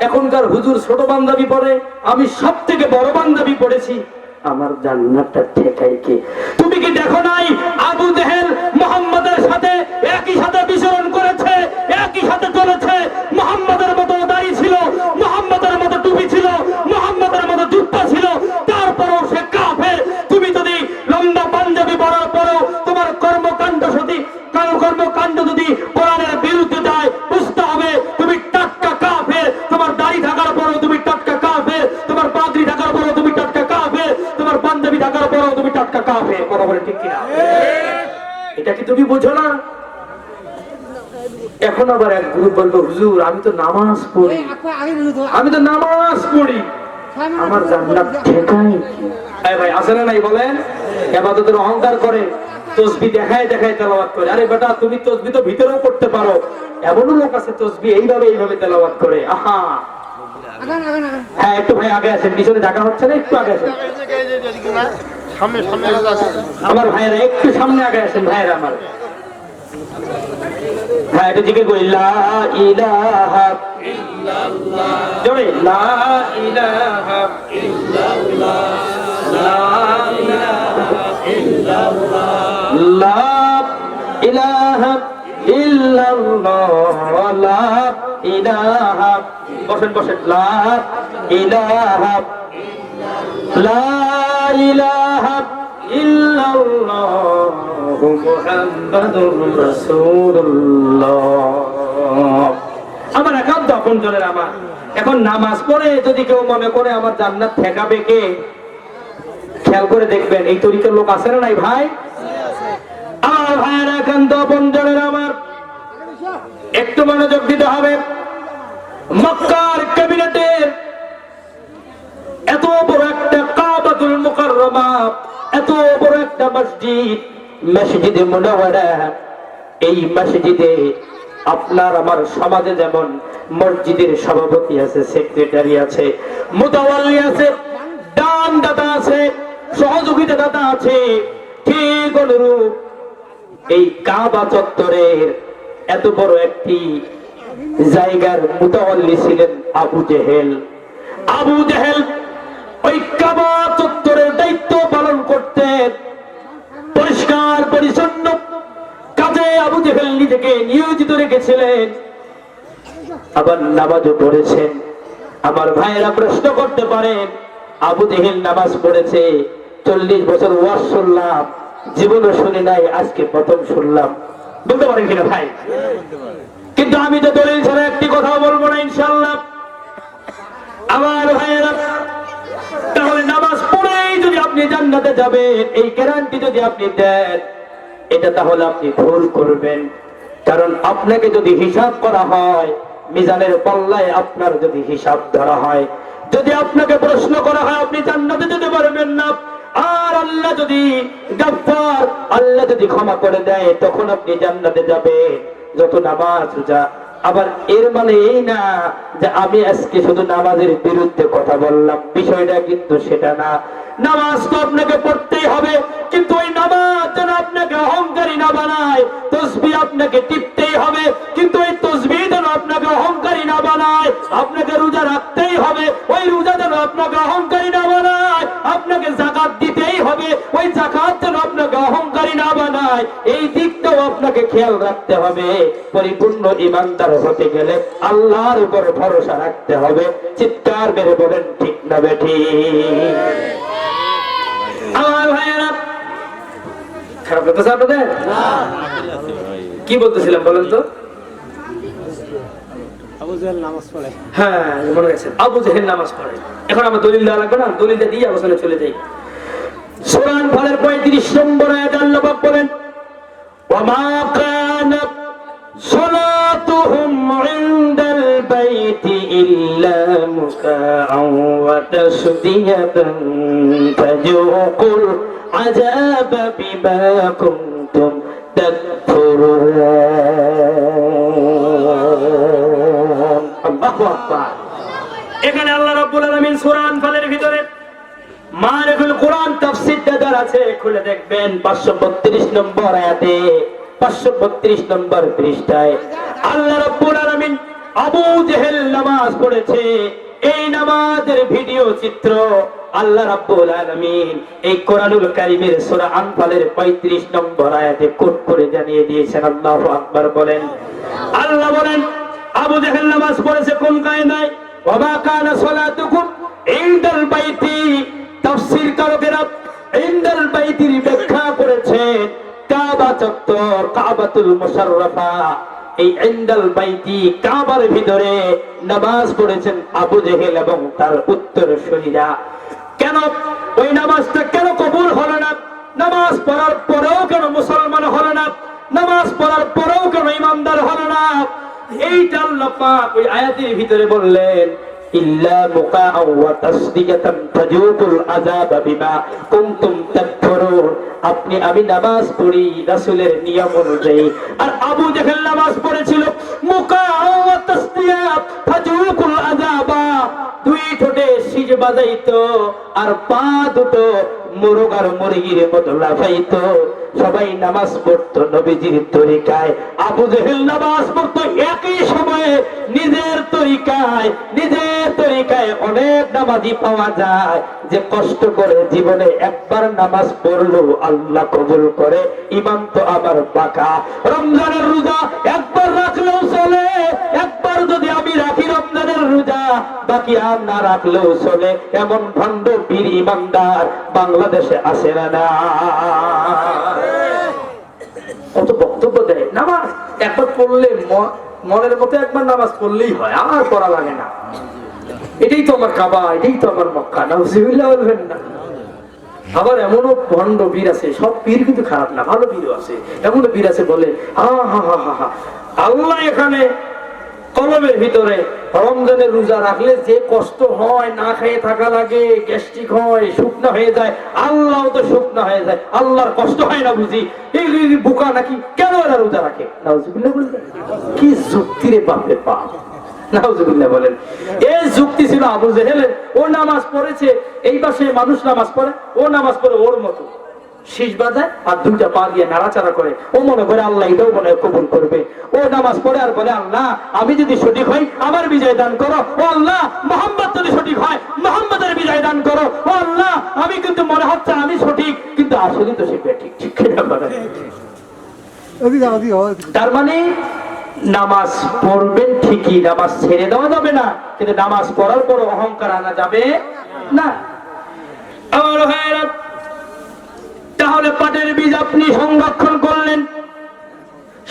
এখনকার হুজুর ছোট বান্দাবি পরে, আমি সব থেকে বড় বান্দাবি পড়েছি, আমার জান্নাতটা ঠেকাই কে? তুমি কি দেখো নাই আবু জেহেল মুহাম্মাদের সাথে একই সাথে বিচরণ করেছে, একই সাথে চলেছে, মুহাম্মাদের মতো দাড়ি ছিল, মুহাম্মাদের মতো টুপি ছিল, মুহাম্মাদের মতো জুতা ছিল, তারপরও সে কাফের। তুমি যদি লম্বা পাঞ্জাবি পরার পরও তোমার কর্মকাণ্ড যদি কোরআনের বিরুদ্ধে যায়, বুঝতে হবে তুমি টাটকা কাফের। তোমার দাড়ি থাকার পরও তুমি টাটকা কাফের, তোমার পাগড়ি থাকার পরও তুমি টাটকা কাফের, তোমার পাঞ্জাবি থাকার পরও তুমি টাটকা কাফের। কথা বলে ঠিক কিনা? এটা কি তুমি বুঝো না? এখন আবার এক গ্রুপ বলবো, হুজুর আমি তো নামাজ পড়ি, আমার জান্নাত ঠেকাই কি? ভাই আছে না নাই? বলেন, ইবাদতের অহংকার করে, তসবিহ দেখায় দেখায় তেলাওয়াত করে। আরে বেটা তুমি তসবিহ তো ভিতরেও করতে পারো, এমনও লোক আছে তসবিহ এইভাবে তেলাওয়াত করে। আহা, হ্যাঁ একটু ভাই আগে আসেন, পিছনে জায়গা হচ্ছে না, একটু আগে আসেন আমার ভাইয়েরা, একটু সামনে আগে আসেন ভাইয়েরা আমার। হ্যাঁ এটা জিজ্ঞেস করি, লা ইলাহা ইল্লাল্লাহ, জোরে লা ইলাহা ইল্লাল্লাহ, লা ইলাহা ইল্লাল্লাহ, লা ইলাহা ইল্লাল্লাহ, লা ইলাহা, বসেন বসেন, লা ইলাহা, লা ইলাহা ইল্লাল্লাহ মুহাম্মাদুর রাসূলুল্লাহ। আমার একান্ত আপনজনের আমার, এখন নামাজ পড়ে যদি কেউ মনে করে আমার জান্নাত ঠেকাবে কে, খেয়াল করে দেখবেন এই তরিকার লোক আছে না নাই ভাই? আমার ভাইয়েরা একান্ত আপনজনের আমার, একটু মনোযোগ দিতে হবে। মক্কার ক্যাবিনেটের এত বড় একটা কাবাতুল মুকাররমা, এত বড় একটা মসজিদ, মসজিদে মুনাওয়ারা, এই মসজিদে আপনার আমার সমাজে যেমন মসজিদের সভাপতি আছে, সেক্রেটারি আছে, মুতাওয়াল্লি আছে, দান দাতা আছে, সহযোগিতা দাতা আছে, ঠিক অনুরূপ এই কাবা চত্বরের এত বড় একটি জায়গার মুতাওয়াল্লি ছিলেন আবু জেহেল। আবু জেহেল ওই কাবা চত্বরের দায়িত্ব পালন করতেন, পরিষ্কার পরিচ্ছন্ন কাজে আবু জেহেল নিজেকে নিয়োজিত রেখেছিলেন, আবার নামাজও পড়েছেন। আমার ভাইয়েরা প্রশ্ন করতে পারেন, আবু জেহেল নামাজ পড়েছে, 40 বছর ওয়াজ শুনলাম, জীবনে শুনি নাই, আজকে প্রথম শুনলাম, বলতে পারেন কিনা ভাই? কিন্তু আমি তো দলিল ছাড়া একটি কথা বলবো না ইনশাআল্লাহ। আমার ভাইয়েরা, তাহলে নামাজ পড়েই যদি আপনি জান্নাতে যাবেন, এই গ্যারান্টি যদি আপনি দেন, এটা তাহলে আপনি ভুল করবেন। কারণ আপনাকে যদি হিসাব করা হয়, মিজানের পাল্লায় আপনার যদি হিসাব ধরা হয়, যদি আপনাকে প্রশ্ন করা হয়, আপনি জান্নাতে যেতে পারবেন না। আর আল্লাহ যদি গফফার, আল্লাহ যদি ক্ষমা করে দেয়, তখন আপনি জান্নাতে যাবেন। যত নামাজ রোজা, আবার এর মানে এই না যে আমি আজকে শুধু নামাজের বিরুদ্ধে কথা বললাম, বিষয়টা কিন্তু সেটা না। নামাজ তো আপনাকে পড়তেই হবে, কিন্তু ওই নামাজ যেন আপনাকে অহংকারী না বানায়। তসবিহ আপনাকে টিপতেই হবে, কিন্তু ওই তসবিহ যেন আপনাকে অহংকারী না বানায়। আপনাকে রোজা রাখতেই হবে, ওই রোজা যেন আপনাকে অহংকারী না বানায়। আপনাকে যাকাত দিতেই হবে, ওই যাকাত যেন আপনাকে অহংকারী না বানায়। এই দিকটাও আপনাকে খেয়াল রাখতে হবে। পরিপূর্ণ ঈমানদার হতে গেলে আল্লাহর উপর ভরসা রাখতে হবে। চিৎকার মেরে বলেন ঠিক না বেঠিক? আমার ভাইয়েরা, খারাপ লাগতেছে আপনাদের? কি বলতেছিলাম বলেন তো? আবু জেহেল নামাজ পড়ে। হ্যাঁ, মনে গেছে, আবু জেহেল নামাজ পড়ে। এখন আমার দলিল দেওয়া লাগবে না, দলিলটা দিয়ে আলোচনা চলে যাই। সূরা আনফালের 35 নম্বর আয়াতে আল্লাহ পাক বলেন, ওয়ামা কানা সালাতুহুম ইনদাল বাইতি ইল্লা মুকাআন ওয়া তাসদিয়াতান ফাজুকুল আযাবা বিমা কুনতুম তাকফুরুন। আল্লাহু আকবার। এখানে আল্লাহ রাব্বুল আলামিন সূরা আনফালের ভিতরে মারিফুল কোরআন তাফসীরটা যারা আছে খুলে দেখবেন 532 নম্বর আয়াতে, 532 নম্বর পৃষ্ঠায় আল্লাহ রাব্বুল আলামিন আবু জেহেল নামাজ পড়েছে, এই নামাজের ভিডিও চিত্র আল্লাহ রাব্বুল আলামিন এই কোরআনুল কারীমের সূরা আনফালের 35 নম্বর আয়াতে কোট করে জানিয়ে দিয়েছেন। আল্লাহু আকবার বলেন। আল্লাহ বলেন আবু জেহেল নামাজ পড়েছে কোন কায়দায়? ওয়ামা কানা সালাতুকুম ইনদাল বাইতি। তাফসীর কারকেরা ইনদাল বাইতির ব্যাখ্যা করেছেন কাবা চত্বর, কাবাতুল মুশাররাফা। এই ইনদাল বাইতি কাবার ভিতরে নামাজ পড়েছেন আবু জেহেল এবং তার উত্তরসূরিরা। কেন ওই নামাজটা কেন কবুল হলো না? নামাজ পড়ার পরেও কেন মুসলমান হলো না? নামাজ পড়ার পরেও কেন ঈমানদার হলো না? এইটা আল্লাহ পাক ওই আয়াতের ভিতরে বললেন, ইল্লা মুকাআ ওয়া তাসদিকাতান ফাজুকুল আযাবা বিমা কুনতুম তাকফুরুন। আপনি আমি নামাজ পড়ি রাসূলের নিয়ম অনুযায়ী, আর আবু জেহেল নামাজ পড়েছিল মুকাআ ওয়া তাসদিয়া ফাজুকুল আযাবা। দুই ঠোঁটে সিজ বাজাইতো আর পা দুটো মোরগ আর মুরগির মতো লাফাইতো। সবাই নামাজ পড়তো নবীজির তরিকায়, আবু জেহেল নামাজ পড়তো একই সময়ে নিজের তরিকায়। অনেক নামাজি পাওয়া যায় যে কষ্ট করে জীবনে একবার নামাজ পড়লো আল্লাহ কবুল করে, ইমান তো আবার পাকা। রমজানের রোজা একবার রাখলেও চলে, একবার যদি আমি রাখি রমজানের রোজা, বাকি আর না রাখলেও চলে। এমন ভণ্ড বীর ইমানদার বাংলাদেশে আসে না। কত বক্তব্য দেয়, নামাজ একবার পড়লে মনের মতো একবার নামাজ পড়লেই হয়, আর পড়া লাগে না। এটাই তো আমার কাবা, এটাই তো আমার মক্কা। নাউজুবিল্লাহ বলবেন না। আবার এমনও ভণ্ড বীর আছে, সব পীর কিন্তু খারাপ না, ভালো বীরও আছে। এমনও বীর আছে বলে হা হা হা হা হা, আল্লাহ এখানে কলমের ভিতরে রমজানের রোজা রাখলে যে কষ্ট হয়, না খেয়ে থাকা লাগে, গ্যাস্ট্রিক হয়, শুকনা হয়ে যায়, আল্লাহ তো শুকনা হয়ে যায়, আল্লাহর কষ্ট হয় না বুঝি? এই বোকা নাকি, কেন এরা রোজা রাখে? নাউজুবিল্লাহ বলবেন। কি যুক্তি রে বাপের বাপ, নাউজুবিল্লাহ বলেন। এই যুক্তি ছিল আবু জেহেলের। ও নামাজ পড়েছে, এই পাশে মানুষ নামাজ পড়ে, ও নামাজ পড়ে ওর মতো শীষ বাজায় আর দুইটা পা দিয়ে নাড়াচাড়া করে। ও মনে করে আল্লাহ এটাও মনে কবুল করবে। ও নামাজ পড়ে আর বলে আল্লাহ আমি যদি সঠিক হই আমার বিজয় দান করো। ও আল্লাহ মোহাম্মদ যদি সঠিক হয় মোহাম্মদের বিজয় দান করো। ও আল্লাহ আমি কিন্তু মনে হচ্ছে আমি সঠিক, কিন্তু আসলে তো সে ঠিক ঠিক করে। তার মানে নামাজ পড়বেন ঠিকই, নামাজ ছেড়ে দেওয়া যাবে না, কিন্তু নামাজ পড়ার পর অহংকার আনা যাবে না। আমার ভাইয়েরা, তাহলে পাটের বীজ আপনি সংরক্ষণ করলেন,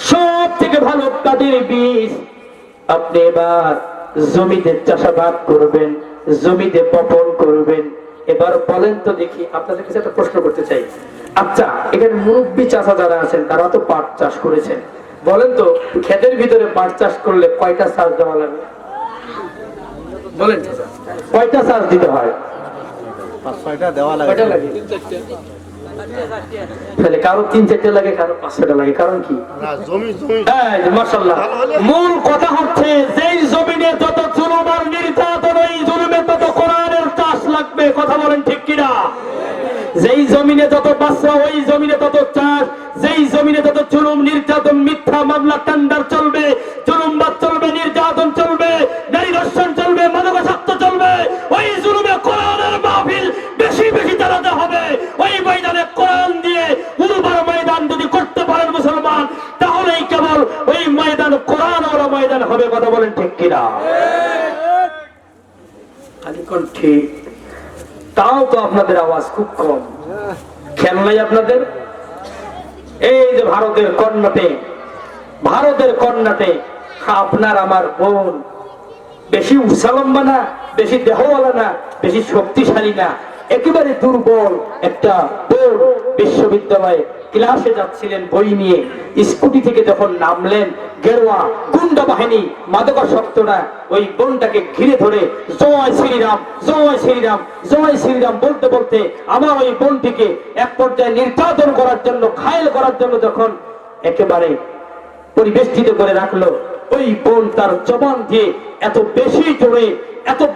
সব থেকে ভালো পাটের বীজ আপনি এবার জমিতে চাষাবাদ করবেন, জমিতে বপন করবেন। এবার বলেন তো দেখি, আপনাদের কাছে একটা প্রশ্ন করতে চাই। আচ্ছা, এখানে মুরব্বী চাষা যারা আছেন তারা তো পাট চাষ করেছেন, বলেন তো ক্ষেতের ভিতরে পাট চাষ করলে কয়টা চাষ দেওয়া লাগবে? বলেন কয়টা চাষ দিতে হয়? 5-6টা দেওয়া কয়টা লাগে? তাহলে কারো 3-4টা লাগে, কারো 5-6টা লাগে। কারণ কি? না, জমি জমি মাশাআল্লাহ, মূল কথা হচ্ছে যেই জমিনে যত জুলুম আর নির্যাতন, ওই জুলুমে তত কোরআনের চাষ লাগবে। কথা বলেন ঠিক কিনা? যেই জমিনে যত বাচ্চা ওই জমিনে তত চাষ, যেই জমিনে তত জুলুম নির্যাতন মিথ্যা মামলা টেন্ডার চলবে, জুলুমবাদ চলবে, নির্যাতন চলবে, নারী ধর্ষণ চলবে, মাদকাসক্ত চলবে, ওই জুলুমে কোরআনের মাহফিল বেশি বেশি চালাতে হবে। ওই ময়দানে কোরআন দিয়ে উর্বর ময়দান যদি করতে পারেন মুসলমান, তাহলেই কেবল ওই ময়দান কোরআন ওরা ময়দান হবে। কথা বলেন ঠিক কিনা? খালি কোন ঠিক? তাও তো আপনাদের আওয়াজ খুব কম, খেয়াল নাই আপনাদের? এই যে ভারতের কর্ণাটে আপনার আমার বোন বেশি উৎসালম্বা না, বেশি দেহওয়ালা না, বেশি শক্তিশালী না, একেবারে দুর্বল একটা বোন বিশ্ববিদ্যালয়ে ক্লাসে যাচ্ছিলেন বই নিয়ে, স্কুটি থেকে যখন নামলেন গেরুয়া গুন্ডা বাহিনী মাদকাসক্তরা ওই বোনটাকে ঘিরে ধরে জয় শ্রীরাম, জয় শ্রীরাম, জয় শ্রীরাম বলতে বলতে আমার ওই বোনটিকে এক পর্যায়ে নির্যাতন করার জন্য, ঘায়েল করার জন্য যখন একেবারে পরিবেষ্টিত করে রাখলো, ওই বোন তার জবান দিয়ে এত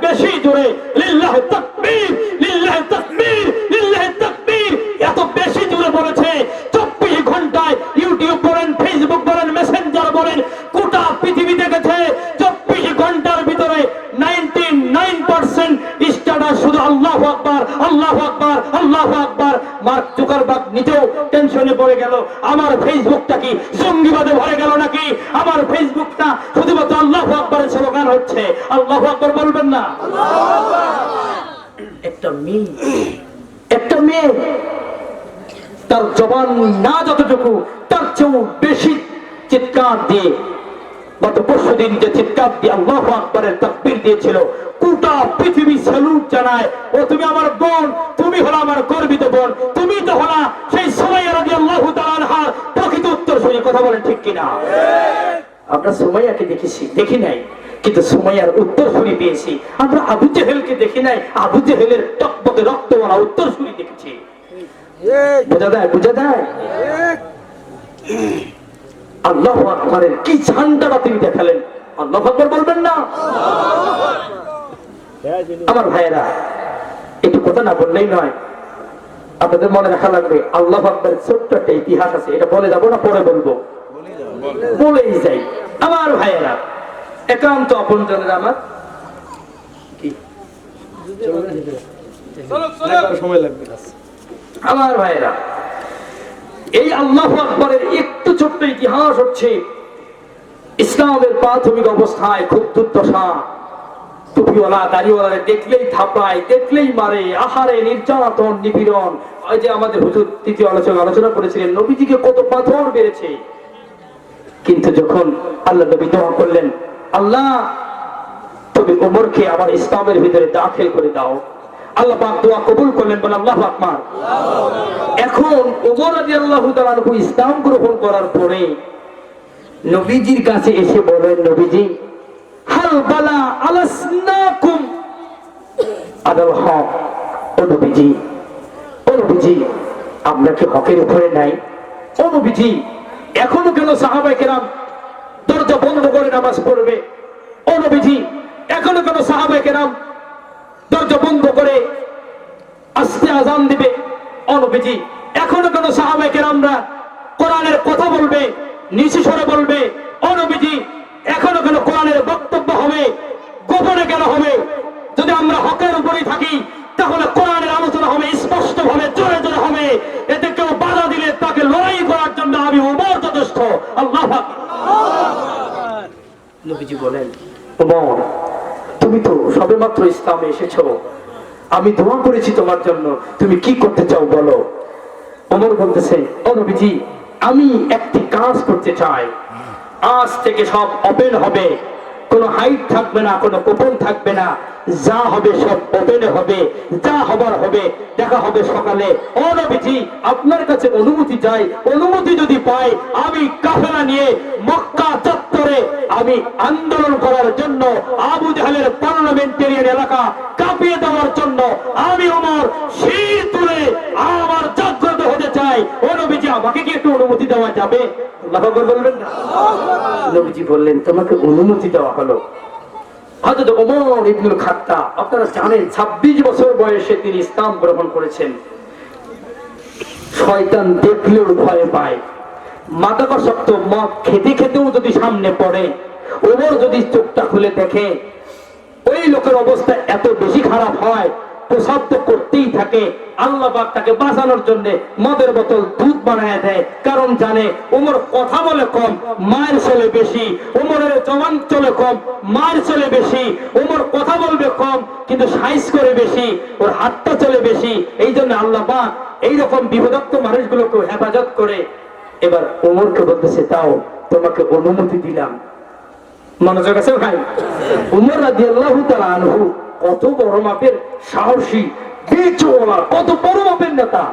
বেশি জোরে লিল্লাহি তাকবীর, লিল্লাহি তাকবীর, লিল্লাহি তাকবীর এত বেশি জোরে বলেছে 24 ঘন্টায় ইউটিউব বলেন, ফেসবুক বলেন, মেসেঞ্জার বলেন, গোটা পৃথিবী দেখেছে 24 ঘন্টার ভিতরে 99% স্ট্যাটাস শুধু আল্লাহু আকবার, আল্লাহু আকবার, আল্লাহু আকবার। মার্ক জুকারবার্গ নিজেও টেনশনে পড়ে গেল, আমার ফেসবুকটা কি জঙ্গিবাদে ভরে গেল নাকি? আমার ফেসবুকটা শুধুমাত্র আল্লাহু আকবারের স্লোগান হচ্ছে। আল্লাহু আকবার বলবেন না? একটা মেয়ে তার জবান না যতটুকু, তার চেয়েও বেশি চিৎকার দিয়ে, গত পরশুদিন যে চিৎকার দিয়ে আল্লাহু আকবারের তাকবীর দিয়েছিল, গোটা পৃথিবী স্যালুট জানায়। ও তুমি আমার বোন, তুমি হলো আমার গর্বিত বোন, তুমি তো হলা সেই সুমাইয়া রাদিয়াল্লাহু তাআলা আনহার প্রকৃত উত্তরসূরি। কথা বলেন ঠিক কিনা? আমরা সুমাইয়াকে দেখি নাই, কিন্তু সুমাইয়ার উত্তরসূরি পেয়েছি। আমরা আবু জেহেলকে দেখি নাই, আবু জেহেলের টকবকে রক্তওয়ালা উত্তরসূরি দেখেছি। বোঝা যায়? আল্লাহু আকবারের কি ঝান্ডাটা তিনি দেখালেন। আল্লাহু আকবার বলবেন না? আমার ভাইয়েরা, একটু কথা না বললেই নয়, আপনাদের মনে রাখা লাগবে আল্লাহু আকবারের ছোট্ট একটা ইতিহাস আছে। এটা বলে যাবো না পরে বলবো? বলেই যাই। আমার ভাইয়েরা, একান্ত আপনজনের আমার কি সময় লাগবে। আমার ভাইয়েরা, এই আল্লাহু আকবারের একটু ছোট্ট ইতিহাস হচ্ছে ইসলামের প্রাথমিক অবস্থায় খুব দুর্দশা। টুপিওয়ালা দাড়িওয়ালা দেখলেই থাপায়, দেখলেই মারে, আহারে নির্যাতন নিপীড়ন। ওই যে আমাদের হুজুর তৃতীয় আলোচনা করেছিলেন নবীজিকে কত পাথর বেড়েছে। কিন্তু যখন আল্লাহ নবী দোয়া করলেন, আল্লাহ তুমি ওমরকে আমার ইসলামের ভিতরে দাখিল করে দাও। আল্লাহ পাক দোয়া কবুল করলেন, বলে আল্লাহু আকবার। এখন ওমর রাদিয়াল্লাহু তাআলা আনহু ইসলাম গ্রহণ করার পরে নবীজির কাছে এসে বলেন, নবীজি হাল বালা আলাসনাকুম আদাল হক। ও নবীজি, ও নবীজি, আমরা কি হকের উপরে নাই? ও নবীজি, এখনো কেন সাহাবায়ে কেরাম দরজা বন্ধ করে নামাজ পড়বে? ও নবীজি, এখনো কেন সাহাবায়ে কেরাম দরজা বন্ধ করে আস্তে আজান দিবে? ও নবীজি, এখনো কেন সাহাবায়ে কেরামরা কোরআনের কথা বলবে, নিচু স্বরে বলবে? ও নবীজি, এখনো কেন কোরআনের বক্তব্য হবে, গোপনে কেন হবে? যদি আমরা হকের উপরেই থাকি তাহলে কোরআনের আলোচনা হবে স্পষ্ট ভাবে, জোরে জোরে হবে। এতে কেউ বাধা দিলে তাকে লড়াই করার জন্য আমি ওমর যথেষ্ট। আল্লাহু আকবার। নবীজি বলেন, ওমর তুমি তো সবেমাত্র ইসলামে এসেছো, আমি দোয়া করেছি তোমার জন্য, তুমি কি করতে চাও বলো? ওমর বলতেছে, ও নবীজি, আমি একটি কাজ করতে চাই। আজ থেকে সব ওপেন হবে, কোনো হাইট থাকবে না, কোনো গোপন থাকবে না, যা হবে সব ওপেনে হবে, যা হবার হবে, দেখা হবে সকালে। ও নবীজি, আপনার কাছে অনুমতি চাই, অনুমতি যদি পাই আমি কাফেলা নিয়ে মক্কা চত্বরে আমি আন্দোলন করার জন্য, আবু জাহেলের পার্লামেন্টারিয়ান এলাকা কাঁপিয়ে দেওয়ার জন্য আমি ওমর শির তুলে আমার জাগ্রত হতে চাই। ও নবীজি, আমাকে কি একটু অনুমতি দেওয়া যাবে? আল্লাহু আকবার বলবেন না? নবীজি বললেন, তোমাকে অনুমতি দেওয়া হলো। হযরত ওমর ইবনুল খাত্তাব, আপনারা জানেন 26 বছর বয়সে তিনি ইসলাম গ্রহণ করেছেন। শয়তান দেখলেও ভয় পায়, মাদকাসক্ত মদ খেতে খেতেও যদি সামনে পড়ে, ওমর যদি চোখটা খুলে দেখে ওই লোকের অবস্থা এত বেশি খারাপ হয়, প্রসাব তো করতেই থাকে। আল্লাহ পাক তাকে বাঁচানোর জন্য মদের বোতল দুধ বানায় দেয়, কারণ জানে ওমর কথা বলে কম, মায়ের চলে বেশি। ওমরের জবান চলে কম, মায়ের চলে বেশি। ওমর কথা বলবে কম কিন্তু সাইজ করে বেশি, ওর হাতটা চলে বেশি। এই জন্য আল্লাহ পাক এইরকম বিপদগ্ধ মানুষগুলোকে হেফাজত করে। এবার ওমরকে বলতেছে, তাও তোমাকে অনুমতি দিলাম। মনোযোগ আছে ভাই? ওমর রাদিয়াল্লাহু তাআলা আনহু কত বড় মাপের সাহসী, বেচওয়ালা, কত বড় মাপের নেতা।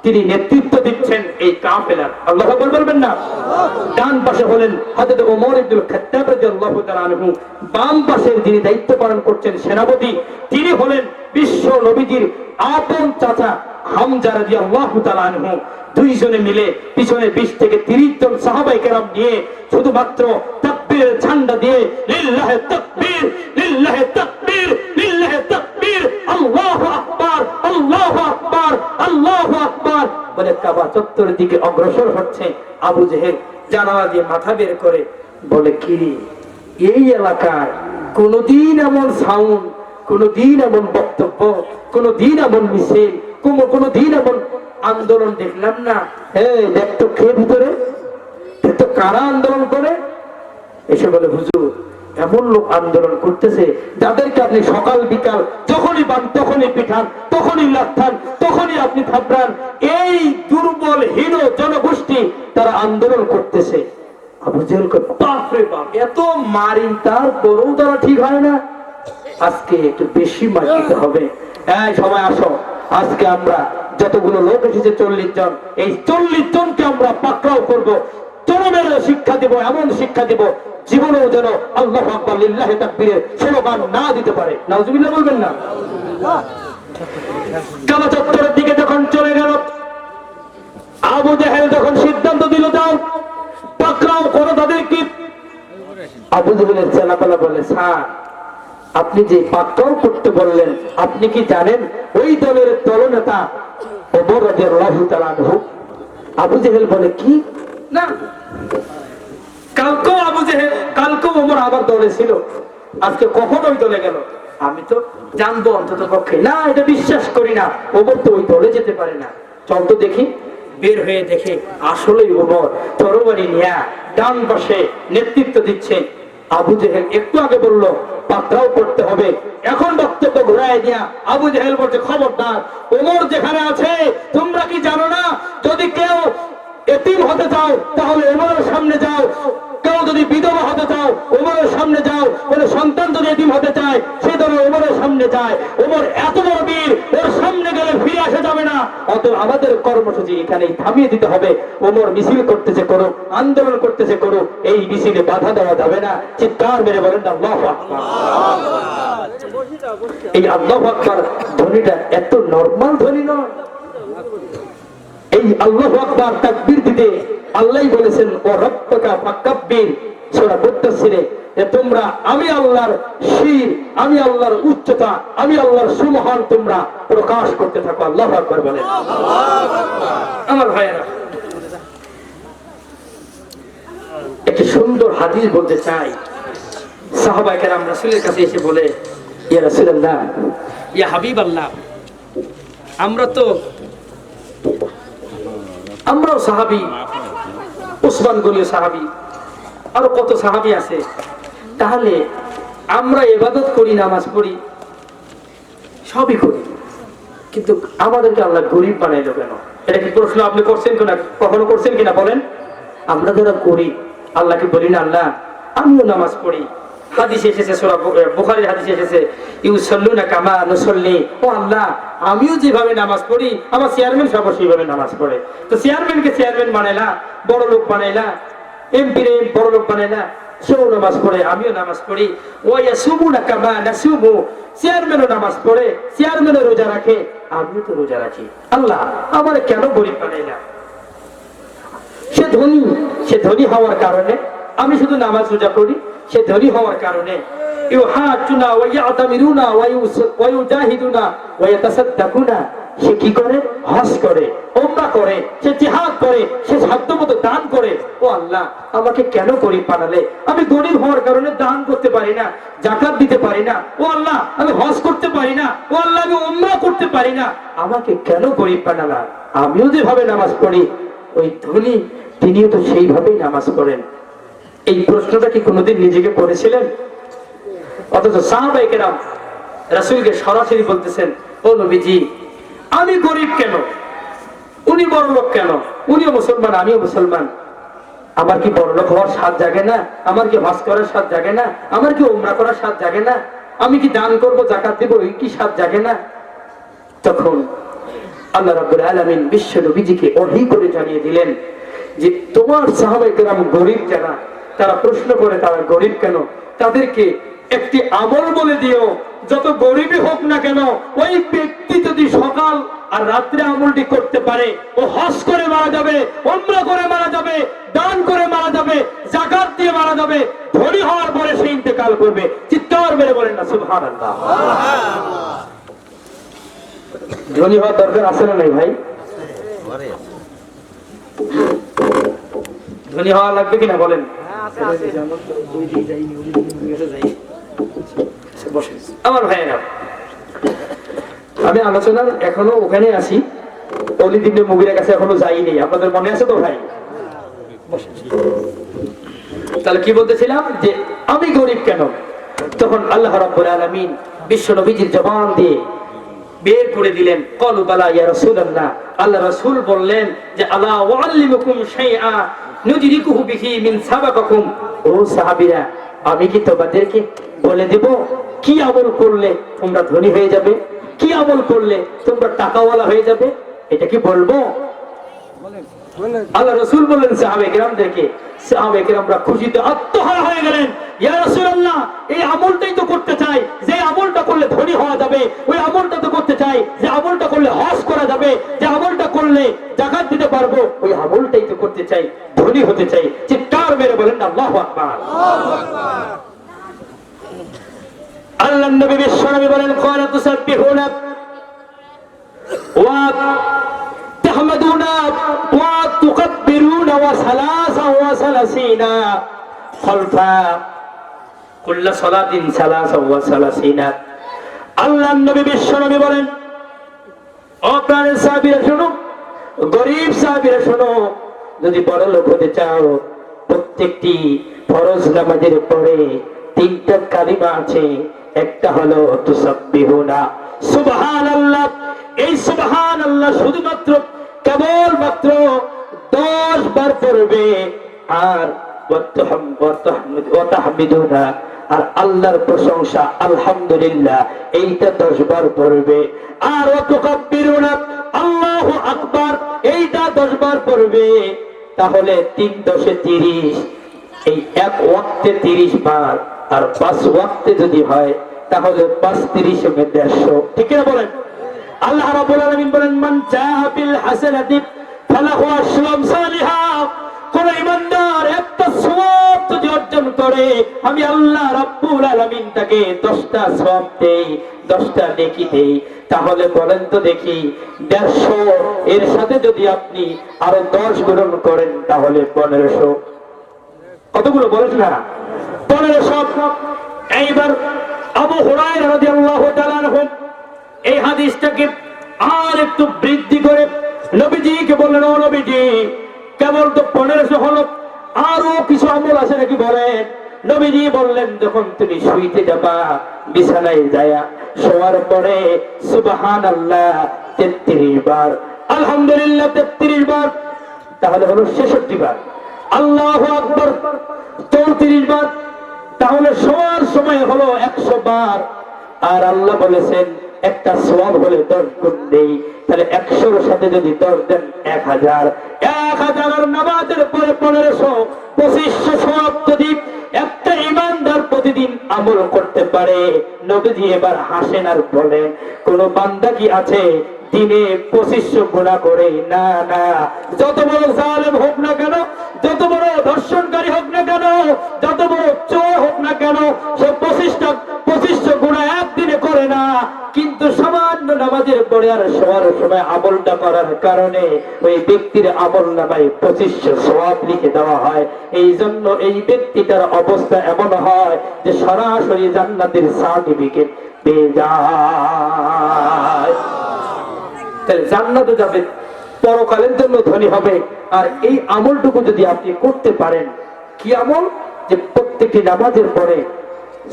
তিনি নেতৃত্ব দিচ্ছেন এই কাফেলার। আল্লাহু আকবার বলবেন না? ডান পাশে হলেন হযরত ওমর ইবনুল খাত্তাব রাদিয়াল্লাহু তাআলা আনহু, বাম পাশের যিনি দায়িত্ব পালন করছেন সেনাপতি, তিনি হলেন বিশ্ব নবীজির আপন চাচা হামজা রাদিয়াল্লাহু তাআলা আনহু। দুইজনে মিলে পিছনে 20 থেকে 30 জন সাহাবায়ে কেরাম নিয়ে শুধুমাত্র তাকবীরের ঝান্ডা দিয়ে লিল্লাহি তাকবীর, লিল্লাহি তাকবীর, লিল্লাহি তাকবীর, আল্লাহু আকবার, আল্লাহু আকবার, আল্লাহু আকবার বলে কাবা চত্বরের দিকে অগ্রসর হচ্ছে। আবু জেহেল জানালা দিয়ে মাথা বের করে বলে, কি এই এলাকায় কোনদিন এমন সাউন্ড, কোনদিন এমন বক্তব্য, কোনদিন এমন মিছিল, কোনদিন এমন আন্দোলন দেখলাম না। এই দেখতো কে ভিতরে, দেখতো কারা আন্দোলন করে? এসে বলে, হুজুর এমন লোক আন্দোলন করতেছে যাদেরকে আপনি সকাল বিকাল যখনই পান তখনই পিঠান, তখনই লাথান, তখনই আপনি থাপড়ান। এই দুর্বল হীন জনগোষ্ঠী তারা আন্দোলন করতেছে। আবু জেহেল কয়, বাপ রে বাপ, এত মারি তারপরেও তারা ঠিক হয় না, আজকে একটু বেশি মারিতে হবে। এই সবাই আসো, আজকে আমরা যতগুলো লোক এসেছে 40 জন, এই 40 জনকে আমরা পাকড়াও করব, জনমের শিক্ষা দেব, এমন শিক্ষা দেব জীবনেও যেন আল্লাহু আকবার লিল্লাহি তাকবীরের স্লোগান না দিতে পারে। নাউজুবিল্লাহ বলবেন না? কাবা চত্বরের দিকে যখন চলে গেল, আবু জেহেল যখন সিদ্ধান্ত দিল, দাও পাকড়াও করো তাদেরকে। আবু জেহেলের চেলাপালা বলে, স্যার আপনি যে পাকড়াও করতে বললেন, আপনি কি জানেন ওই দলের দলনেতা ওমর রাদিয়াল্লাহু তাআলা আনহু? আবু জেহেল বলে, কি না, কালকেও আবু জেহেল, কালকেও ওমর আবার দলে ছিল, আজকে কখন ওই দলে গেল? আমি তো জানবো অন্তত পক্ষে। না, এটা বিশ্বাস করি না, ওমর তো ওই দলে যেতে পারে না। চল তো দেখি। বের হয়ে দেখে আসলেই ওমর তরবারি নিয়ে ডান পাশে নেতৃত্ব দিচ্ছে। আবু জেহেল একটু আগে বললো পাকড়াও করতে হবে, এখন বক্তব্য ঘুরায় দিয়া আবু জেহেল বলছে, খবরদার, ওমর যেখানে আছে তোমরা কি জানো না, যদি কেউ এতিম হতে চাও তাহলে ওমরের সামনে যাও, কেউ যদি বিধবা হতে চাও ওমরের সামনে যাও, কোনো সন্তান যদি এতিম হতে চায় সে ধরো ওমরের সামনে যায়। ওমর এত বড় বীর, ওর সামনে গেলে ফিরে আসা যাবে না। অতএব আমাদের কর্মসূচি এখানেই থামিয়ে দিতে হবে। ওমর মিছিল করতেছে করুক, আন্দোলন করতেছে করুক, এই মিছিলে বাধা দেওয়া যাবে না। চিৎকার মেরে বলেন আল্লাহু আকবার। এই আল্লাহু আকবার ধ্বনিটা এত নরমাল ধ্বনি নয়। এই আল্লাহু আকবার তাকবীর দিতে আল্লাহই বলেছেন ও রব্বাকা ফাকাব্বির সূরা মুত্তাসিরে, যে তোমরা আমি আল্লাহর শির, আমি আল্লাহর উচ্চতা, আমি আল্লাহর সুমহান তোমরা প্রকাশ করতে থাকো। আল্লাহু আকবার বলেন। আমার ভাইয়েরা, একটি সুন্দর হাদিস বলতে চাই। সাহাবায়ে কেরাম রাসূলের কাছে এসে বলে, ইয়া রাসূলুল্লাহ, ইয়া হাবিবাল্লাহ, আমরাও সাহাবী, উসমান গনি সাহাবী, আরো কত সাহাবী আছে, তাহলে আমরা ইবাদত করি, নামাজ পড়ি, সবই করি, কিন্তু আমাদেরকে আল্লাহ গরিব বানাইলো কেন? এটা কি প্রশ্ন আপনি করছেন কিনা, কখনো করছেন কিনা বলেন? আমরা যারা করি আল্লাহকে বলি না আল্লাহ আমিও নামাজ পড়ি। হাদিসে এসেছে, সূরা বুখারীর হাদিসে এসেছে, ইউসাল্লুনা কামা নুসাল্লি, ও আল্লাহ আমিও যেভাবে নামাজ পড়ি আমার চেয়ারম্যান সব সেইভাবে নামাজ পড়ে। তো চেয়ারম্যানকে চেয়ারম্যান বানাইলা, বড় লোক বানাইলা, এমপি রে বড় লোক বানাইলা, সেও নামাজ পড়ে, আমিও নামাজ পড়ি। ওয়া ইয়াসুমুনা কামা নাসুমু, চেয়ারম্যানও নামাজ পড়ে, চেয়ারম্যানও রোজা রাখে, আমিও তো রোজা রাখি। আল্লাহ আমার কেন গরিব বানাইলা? সে ধনী, সে ধনী হওয়ার কারণে আমি শুধু নামাজ রোজা করি, সে ধনী হওয়ার কারণে ইউহাজুনা ওয়া ইয়াতামিরুনা ওয়া ইউজাহিদুনা ওয়া ইয়াতাসাদ্দাকুনা, সে কি করে? হজ করে, ওমরা করে, সে জিহাদ করে, সে সাধ্যমতো দান করে। ও আল্লাহ আমাকে কেন গরিব বানালে? আমি গরিব হওয়ার কারণে দান করতে পারি না, যাকাত দিতে পারি না। ও আল্লাহ আমি হজ করতে পারি না। ও আল্লাহ আমি ওমরা করতে পারি না। আমাকে কেন গরিব বানালা? আমিও যেভাবে নামাজ পড়ি ওই ধনী তিনিও তো সেইভাবেই নামাজ পড়েন। এই প্রশ্নটা কি কোনোদিন নিজেকে করেছিলেন? অথচ সাহাবায়ে কেরাম রাসূলকে সরাসরি বলতেছেন, ও নবীজি আমি গরিব কেন? উনি বড় লোক কেন? উনিও মুসলমান, আমিও মুসলমান। আমার কি বড় লোক হওয়ার স্বাদ জাগে না? আমার কি হজ করার স্বাদ জাগে না? আমার কি উমরা করার স্বাদ জাগে না? আমি কি দান করব, যাকাত দেব, এই কি স্বাদ জাগে না? তখন আল্লাহ রাব্বুল আলামিন বিশ্ব নবীজিকে ওহী করে জানিয়ে দিলেন যে তোমার সাহাবায়ে কেরাম গরিব যারা, তারা প্রশ্ন করে তারা গরিব কেন, তাদেরকে একটি আমল বলে দিও, যত গরিবই হোক না কেন ওই ব্যক্তি যদি সকাল আর রাত্রে আমলটি করতে পারে, ও হজ করে মারা যাবে, উমরা করে মারা যাবে, দান করে মারা যাবে, যাকাত দিয়ে মারা যাবে, ধনী হওয়ার পরে সে ইন্তেকাল করবে। চিৎকার মেরে বলেন না সুবহানাল্লাহ। ধনী হওয়ার দরকার আছে না নাই ভাই? ধনী হওয়া লাগবে কিনা বলেন? আমার ভাইয়েরা, আমি আলোচনার এখনো ওখানে আছি, ওলিদ ইবনে মুগীরার কাছে এখনো যাইনি। আপনাদের মনে আছে তো ভাই? তাহলে কি বলতেছিলাম যে আমি গরিব কেন? তখন আল্লাহ রাব্বুল আলামিন বিশ্ব নবীজির জবান দিয়ে বের করে দিলেন, ক্বালু বালা ইয়া রাসূলুল্লাহ। আল্লাহ রাসূল বললেন যে আলা ওয়াল্লিমুকুম শাইআ নুজরিকুহু বিহি মিন সাবাকাকুম, ও সাহাবীরা আমি কি তোমাদেরকে বলে দেব কি আমল করলে তোমরা ধনী হয়ে যাবে, কি আমল করলে তোমরা টাকাওয়ালা হয়ে যাবে? এটা কি বলবো? আল্লাহ রাসূল বললেন সাহাবায়ে কেরামদেরকে, সাহাবায়ে কেরামরা খুশিতে আত্মহারা হয়ে গেলেন। ইয়া রাসূলুল্লাহ এই আমলটাই তো করতে চাই, যে আমলটা করলে ধনী হওয়া যাবে, ওই আমলটা তো করতে চাই, যে আমলটা করলে হজ করা যাবে, যে আমলটা করলে যাকাত দিতে পারবো, ওই আমলটাই তো করতে চাই, ধনী হতে চাই। চিৎকার মেরে বলেন আল্লাহু আকবার। আল্লাহর নবী বিশ্ব নবী বলেন, ক্বালা তুসাব্বিহুনা ওয়া তাহমাদুনা ওয়া তুকাব্বিরুনা ওয়া সালাসা ওয়া সালাসিনা খালফা কুল্লা সালাতিন সালাসা ওয়া সালাসিনা। আল্লাহর নবী বিশ্ব নবী বলেন, ও প্রাণের সাহাবীরা শোনো, গরীব সাহাবীরা শোনো, যদি বড় লোক হতে চাও প্রত্যেকটি ফরজ নামাজের পরে তিনটা কালিমা আছে। একটা হলো তুসাব্বিহুনা সুবহানাল্লাহ। এই সুবহানাল্লাহ শুধুমাত্র কেবলমাত্র 10 বার পড়বে, আর ওয়া তাহমিদুনা, আর আল্লাহর প্রশংসা আলহামদুলিল্লাহ এইটা 10 বার পড়বে। আর ওয়া তুকাব্বিরুনা, আল্লাহু আকবার এইটা 10 বার পড়বে। তাহলে 3 10 30, এই এক ওয়াক্তে 30 বার, আর 5 ওয়াক্তে যদি হয় তাহলে 5 30 এ 150। ঠিক না বলেন? আল্লাহ রাব্বুল আলামিন বলেন, মান জাআ বিল হাসানাতি ফালাহু আশরু আমসালিহা। কোন ইমানদার একটা সওয়াব যদি অর্জন করে, আমি আল্লাহ রাব্বুল আলামিন তাকে 10টা সওয়াব দেই, 10টা নেকি দেই। তাহলে বলেন তো দেখি, 150 এর সাথে যদি আপনি আরো 10 গুণ করেন তাহলে 1500। কতগুলো বলেন না? 1500। এইবার আবু হুরায়রা রাদিয়াল্লাহু তাআলা আনহু এই হাদিসটাকে আর একটু বৃদ্ধি করে নবীজিকে বললেন, ও নবীজি, কেবল তো 1500 হলো, আরো কিছু আমল আছে নাকি বলেন? নবীজি বললেন, যখন তুমি শুইতে যাবা, বিছানায় যায়া শোয়ার পরে সুবহানাল্লাহ 33 বার, আলহামদুলিল্লাহ 33 বার, তাহলে হলো 66 বার, আল্লাহু আকবার 34 বার, তাহলে শোয়ার সময় হলো 100 বার। আর আল্লাহ বলেছেন একটা সওয়াব হলে 10 গুণ দেই। তাহলে 100 এর সাথে যদি 10 দেন 1000, 1000 আর নামাজের পরে 1500, 2500 সওয়াব যদি একটা ইমানদার প্রতিদিন আমল করতে পারে। নবীজি এবার হাসেন আর বলেন, কোন বান্দা কি আছে দিনে 2500 গুনাহ করে? না না, যত বড় জালেম হোক না কেন, যত বড় ধর্ষণকারী হোক না কেন, যত বড় চোর হোক না কেন, সে 2500 গুনাহ একদিনে করে না। কিন্তু সামান্য নামাজের পরে আর শোয়ার সময় আমলটা করার কারণে ওই ব্যক্তির আমল নামায় 2500 সওয়াব লিখে দেওয়া হয়। এই জন্য এই ব্যক্তিটার অবস্থা এমন হয় যে সরাসরি জান্নাতের সার্টিফিকেট পেয়ে যায়। তাহলে জান্নাতে যাবে, পরকালের জন্য ধনী হবে। আর এই আমলটুকু যদি আপনি করতে পারেন, কি আমল? যে প্রত্যেকটি নামাজের পরে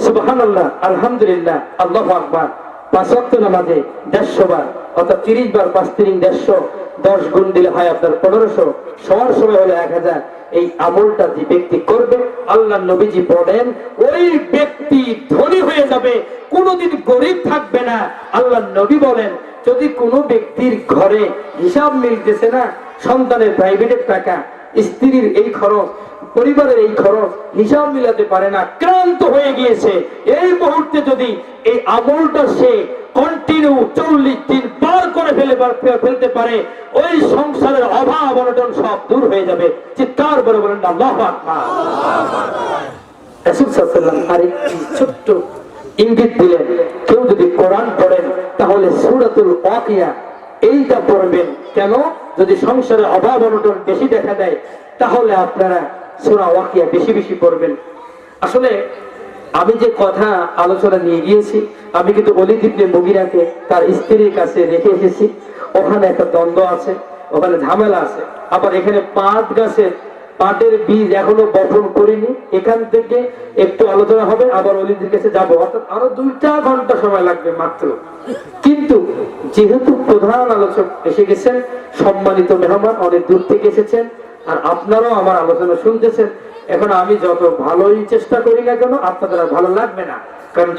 সুবহানাল্লাহ, আলহামদুলিল্লাহ, আল্লাহু আকবার 5 ওয়াক্ত নামাজে 150 বার, অর্থাৎ 30 বার 5 3 150, 10 গুণ দিলে হয় আপনার 1500, শোয়ার সময় হলো 1000। এই আমলটা যে ব্যক্তি করবে, আল্লাহ নবীজি বলেন ওই ব্যক্তি ধনী হয়ে যাবে, কোনোদিন গরিব থাকবে না। আল্লাহ নবী বলেন, যদি কোনো ব্যক্তির ঘরে হিসাব মিলতেছে না, সন্তানের প্রাইভেটের টাকা, স্ত্রীর এই খরচ, পরিবারের এই খরচ হিসাব মিলাতে পারে না, ক্লান্ত হয়ে গিয়েছে, এই মুহূর্তে যদি এই আমলটা সে কন্টিনিউ 40 দিন পার করে ফেলতে পারে, ওই সংসারের অভাব অনটন সব দূর হয়ে যাবে। চিৎকার করে বলেন আল্লাহু আকবার। রাসূল সাল্লাল্লাহু আলাইহি ওয়াসাল্লাম আরেকটি ছোট্ট ইঙ্গিত দিলেন, কেউ যদি কোরআন পড়েন তাহলে সূরাতুল ওয়াকিয়া এইটা পড়বেন। কেন? যদি সংসারে অভাব অনটন বেশি দেখা দেয় তাহলে আপনারা সূরা ওয়াকিয়া বেশি বেশি পড়বেন। আসলে আমি যে কথা আলোচনা নিয়ে গিয়েছি, আমি কিন্তু ওলীদ ইবনে মুগীরাকে তার স্ত্রীর কাছে রেখে এসেছি। ওখানে একটা দ্বন্দ্ব আছে, ওখানে ঝামেলা আছে। আবার এখানে পাটের বীজ এখনো বপন করিনি, এখান থেকে একটু আলোচনা হবে, আবার ওলীদের কাছে যাবো, অর্থাৎ আরো 2টা ঘন্টা সময় লাগবে মাত্র। কিন্তু যেহেতু প্রধান আলোচক এসে গেছেন, সম্মানিত মেহমান অনেক দূর থেকে এসেছেন, আর আপনারাও আমার আলোচনা শুনতেছেন, এখন আমি যত ভালোই চেষ্টা করি না কেন আপনাদের আর ভালো লাগবে না, কারণ